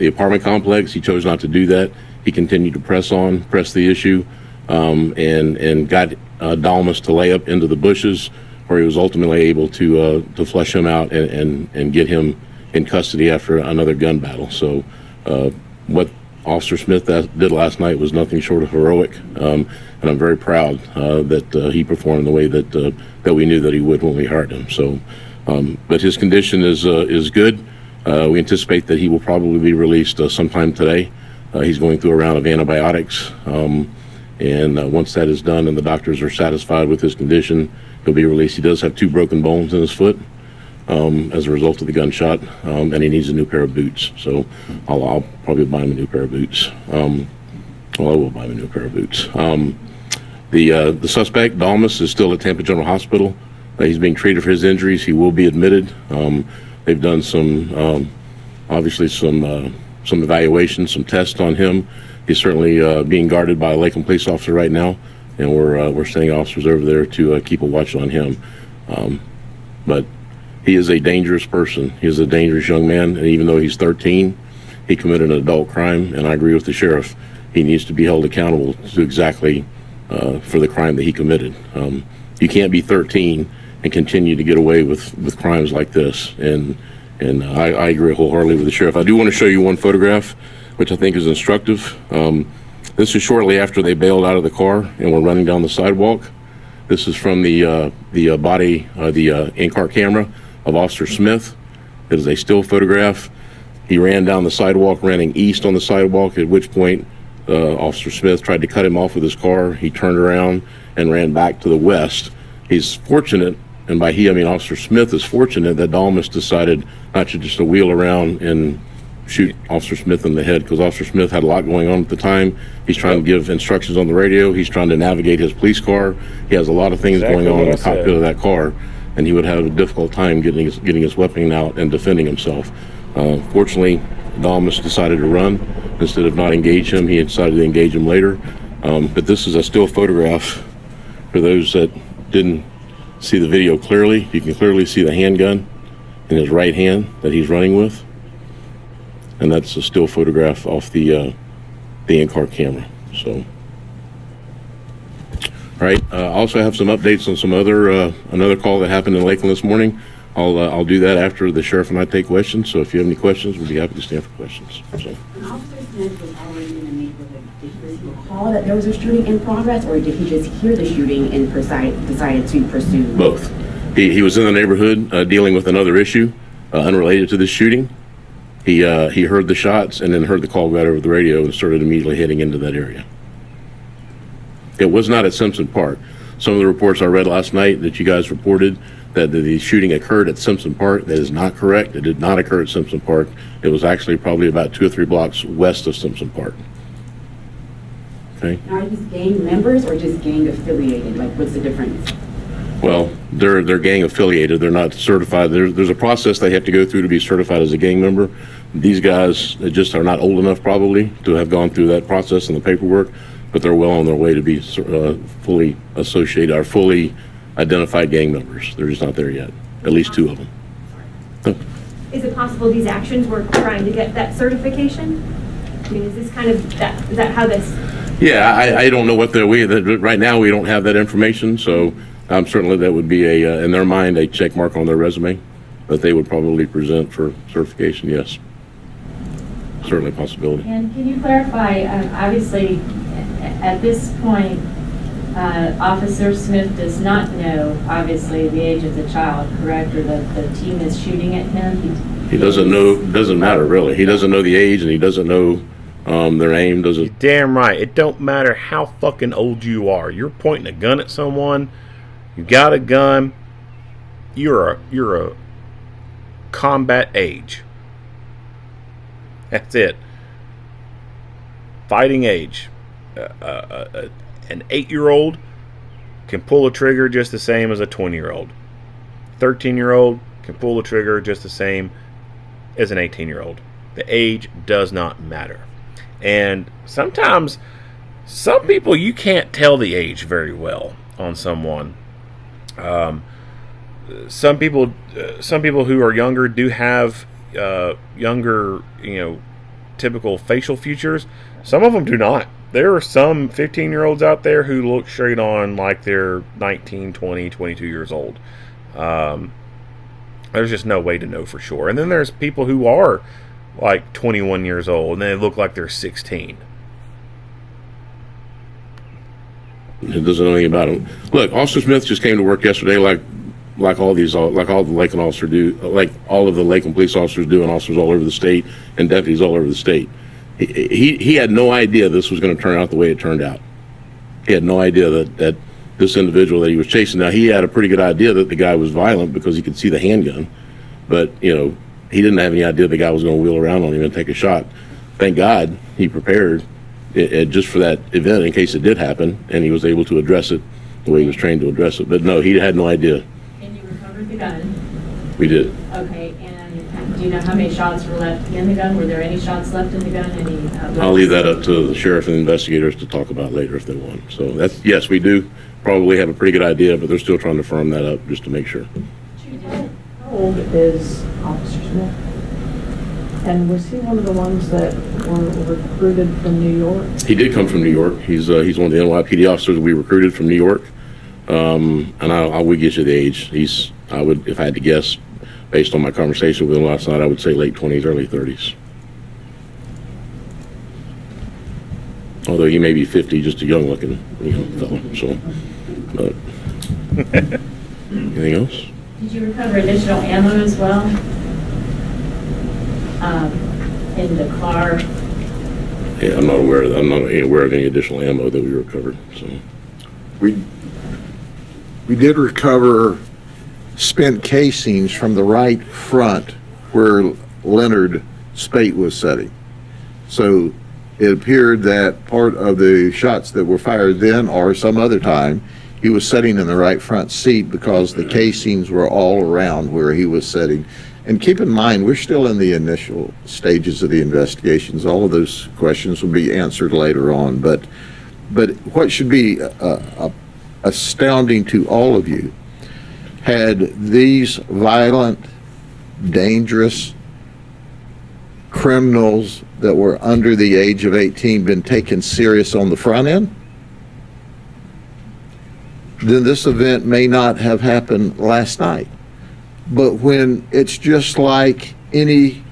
apartment complex. He chose not to do that. He continued to press the issue, and got Dalmas to lay up into the bushes, where he was ultimately able to flush him out and get him in custody after another gun battle. So what Officer Smith did last night was nothing short of heroic, and I'm very proud that he performed the way that we knew that he would when we hired him. So, but his condition is good. We anticipate that he will probably be released sometime today. He's going through a round of antibiotics, and once that is done and the doctors are satisfied with his condition, he'll be released. He does have 2 broken bones in his foot as a result of the gunshot, and he needs a new pair of boots. So I'll probably buy him a new pair of boots. I will buy him a new pair of boots. The suspect, Dalmas, is still at Tampa General Hospital. He's being treated for his injuries. He will be admitted. They've done some evaluations, some tests on him. He's certainly being guarded by a Lakeland police officer right now, and we're sending officers over there to keep a watch on him. But he is a dangerous person. He is a dangerous young man, and even though he's 13, he committed an adult crime, and I agree with the sheriff. He needs to be held accountable to exactly for the crime that he committed. You can't be 13 and continue to get away with crimes like this, and I agree wholeheartedly with the sheriff. I do want to show you one photograph, which I think is instructive. This is shortly after they bailed out of the car and were running down the sidewalk. This is from the in-car camera of Officer Smith. It is a still photograph. He ran down the sidewalk, running east on the sidewalk, at which point Officer Smith tried to cut him off with his car. He turned around and ran back to the west. He's fortunate, and by he I mean Officer Smith is fortunate, that Dalmas decided not to just wheel around and shoot Officer Smith in the head, because Officer Smith had a lot going on at the time. He's trying to give instructions on the radio. He's trying to navigate his police car. He has a lot of things going on in the cockpit of that car, and he would have a difficult time getting his weapon out and defending himself. Fortunately, Dalmas decided to run. Instead of not engage him, he decided to engage him later. But this is a still photograph. For those that didn't see the video clearly, you can clearly see the handgun in his right hand that he's running with. And that's a still photograph off the in-car camera. So, all right. I also have some updates on some another call that happened in Lakeland this morning. I'll do that after the sheriff and I take questions. So if you have any questions, we'll be happy to stand for questions. So. Officer Smith was already in the neighborhood. Did he receive a call that there was a shooting in progress, or did he just hear the shooting and decided to pursue? Both. He was in the neighborhood dealing with another issue unrelated to this shooting. He heard the shots and then heard the call got over the radio and started immediately heading into that area. It was not at Simpson Park. Some of the reports I read last night that you guys reported that the shooting occurred at Simpson Park. That is not correct. It did not occur at Simpson Park. It was actually probably about 2 or 3 blocks west of Simpson Park. Okay. Are these gang members or just gang affiliated? Like, what's the difference? Well, they're gang affiliated. They're not certified. There's a process they have to go through to be certified as a gang member. These guys just are not old enough probably to have gone through that process and the paperwork, but they're well on their way to be fully associated or fully identified gang members. They're just not there yet. At least 2 of them. Is it possible these actions were trying to get that certification? I mean, is this kind of is that how this? Yeah, I don't know what right now we don't have that information, so certainly that would be in their mind a check mark on their resume that they would probably present for certification. Yes, certainly a possibility. And can you clarify? Obviously, at this point, Officer Smith does not know, obviously, the age of the child, correct? Or the team is shooting at him? He doesn't know, doesn't matter really. He doesn't know the age and he doesn't know their name. You're damn right. It don't matter how fucking old you are. You're pointing a gun at someone, you got a gun, you're a combat age. That's it. Fighting age. An 8-year-old can pull a trigger just the same as a 20-year-old. 13-year-old can pull a trigger just the same as an 18-year-old. The age does not matter. And sometimes, some people you can't tell the age very well on someone. Some people who are younger do have younger, typical facial features. Some of them do not. There are some 15-year-olds out there who look straight on like they're 19, 20, 22 years old. There's just no way to know for sure. And then there's people who are like 21 years old and they look like they're 16. It doesn't know anything about him. Look, Officer Smith just came to work yesterday like all the Lakeland officers do, like all of the Lakeland police officers do, and officers all over the state and deputies all over the state. He had no idea this was going to turn out the way it turned out. He had no idea that this individual that he was chasing. Now, he had a pretty good idea that the guy was violent because he could see the handgun, but he didn't have any idea the guy was going to wheel around on him and take a shot. Thank God he prepared just for that event in case it did happen, and he was able to address it the way he was trained to address it. But no, he had no idea. And you recovered the gun? We did. Okay, and do you know how many shots were left in the gun? Were there any shots left in the gun? I'll leave that up to the sheriff and the investigators to talk about later if they want. So yes, we do probably have a pretty good idea, but they're still trying to firm that up just to make sure. How old is Officer Smith? And was he one of the ones that were recruited from New York? He did come from New York. He's one of the NYPD officers we recruited from New York. And I would get you the age. I would, if I had to guess, based on my conversation with him last night, I would say late 20s, early 30s. Although he may be 50, just a young-looking fellow. So, but anything else? Did you recover additional ammo as well? In the car? Yeah, I'm not aware of any additional ammo that we recovered. So We did recover spent casings from the right front where Leonard Spate was sitting. So it appeared that part of the shots that were fired then or some other time, he was sitting in the right front seat because the casings were all around where he was sitting. And keep in mind, we're still in the initial stages of the investigations. All of those questions will be answered later on. But what should be astounding to all of you, had these violent, dangerous criminals that were under the age of 18 been taken serious on the front end, then this event may not have happened last night. But when it's just like any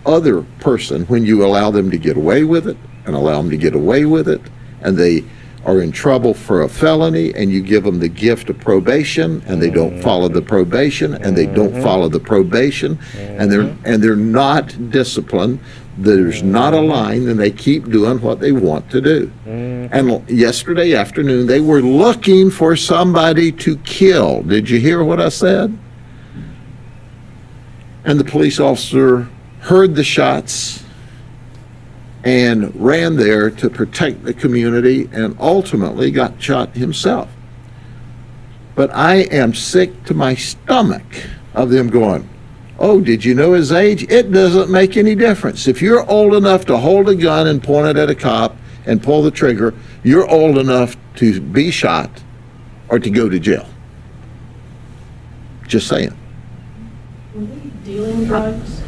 other person, when you allow them to get away with it and allow them to get away with it, and they are in trouble for a felony, and you give them the gift of probation, and they don't follow the probation, and they don't follow the probation, and they're not disciplined, there's not a line, and they keep doing what they want to do. And yesterday afternoon, they were looking for somebody to kill. Did you hear what I said? And the police officer heard the shots and ran there to protect the community and ultimately got shot himself. But I am sick to my stomach of them going, oh, did you know his age? It doesn't make any difference. If you're old enough to hold a gun and point it at a cop and pull the trigger, you're old enough to be shot or to go to jail. Just saying. Were they dealing drugs?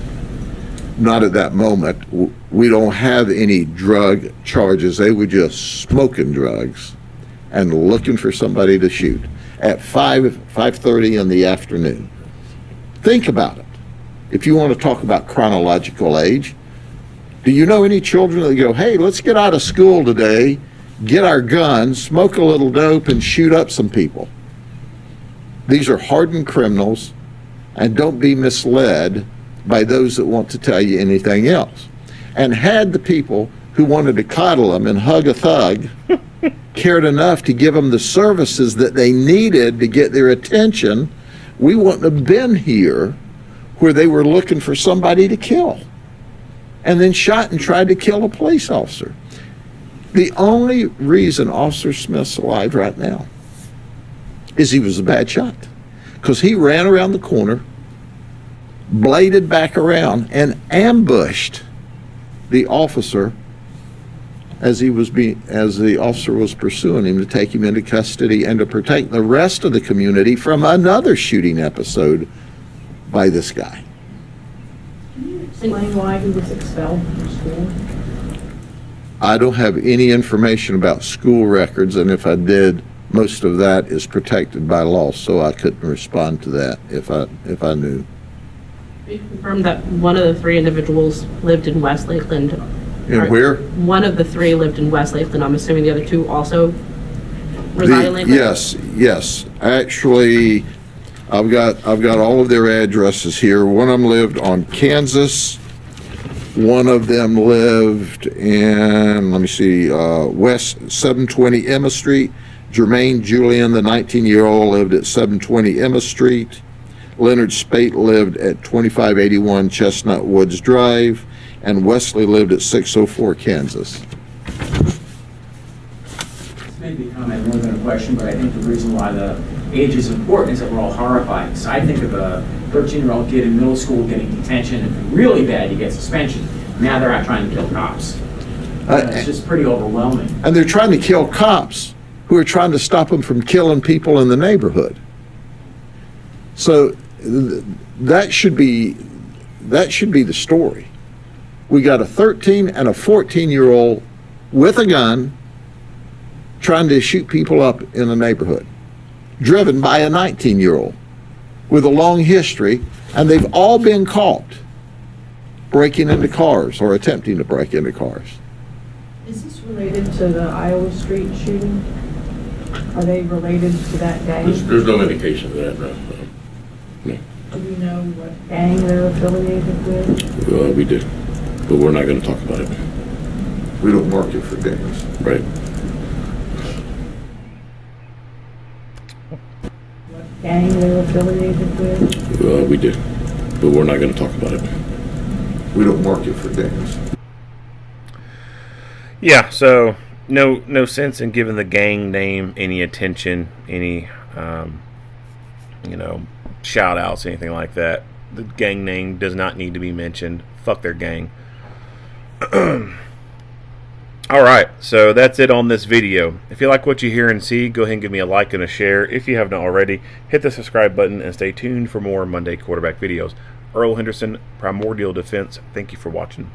Not at that moment. We don't have any drug charges. They were just smoking drugs and looking for somebody to shoot at 5:30 in the afternoon. Think about it. If you want to talk about chronological age, do you know any children that go, hey, let's get out of school today, get our guns, smoke a little dope, and shoot up some people? These are hardened criminals, and don't be misled by those that want to tell you anything else. And had the people who wanted to coddle them and hug a thug cared enough to give them the services that they needed to get their attention, we wouldn't have been here where they were looking for somebody to kill and then shot and tried to kill a police officer. The only reason Officer Smith's alive right now is he was a bad shot, because he ran around the corner, bladed back around, and ambushed the officer as the officer was pursuing him to take him into custody and to protect the rest of the community from another shooting episode by this guy. Can you explain why he was expelled from school? I don't have any information about school records, and if I did, most of that is protected by law, so I couldn't respond to that if I knew. You confirmed that one of the three individuals lived in West Lakeland. And where? One of the three lived in West Lakeland. I'm assuming the other two also reside in Lakeland? Yes. Actually, I've got all of their addresses here. One of them lived on Kansas. One of them lived in, let me see, West 720 Emma Street. Jermaine Julian, the 19-year-old, lived at 720 Emma Street. Leonard Spate lived at 2581 Chestnut Woods Drive. And Wesley lived at 604 Kansas. This may be a comment more than a question, but I think the reason why the age is important is that we're all horrified. So I think of a 13-year-old kid in middle school getting detention, and really bad, you get suspension. Now they're out trying to kill cops. It's just pretty overwhelming. And they're trying to kill cops who are trying to stop them from killing people in the neighborhood. So that should be the story. We got a 13 and a 14-year-old with a gun trying to shoot people up in a neighborhood, driven by a 19-year-old with a long history, and they've all been caught breaking into cars or attempting to break into cars. Is this related to the Iowa Street shooting? Are they related to that gang? There's no indication of that, no. Do we know what gang they're affiliated with? Well, we do, but we're not going to talk about it. We don't market for gangs. Right. What gang they're affiliated with? Well, we do, but we're not going to talk about it. We don't market for gangs. Yeah, so no sense in giving the gang name any attention, any shout outs, anything like that. The gang name does not need to be mentioned. Fuck their gang. Alright, so that's it on this video. If you like what you hear and see, go ahead and give me a like and a share. If you haven't already, hit the subscribe button and stay tuned for more Monday quarterback videos. Earl Henderson, Primordial Defense. Thank you for watching.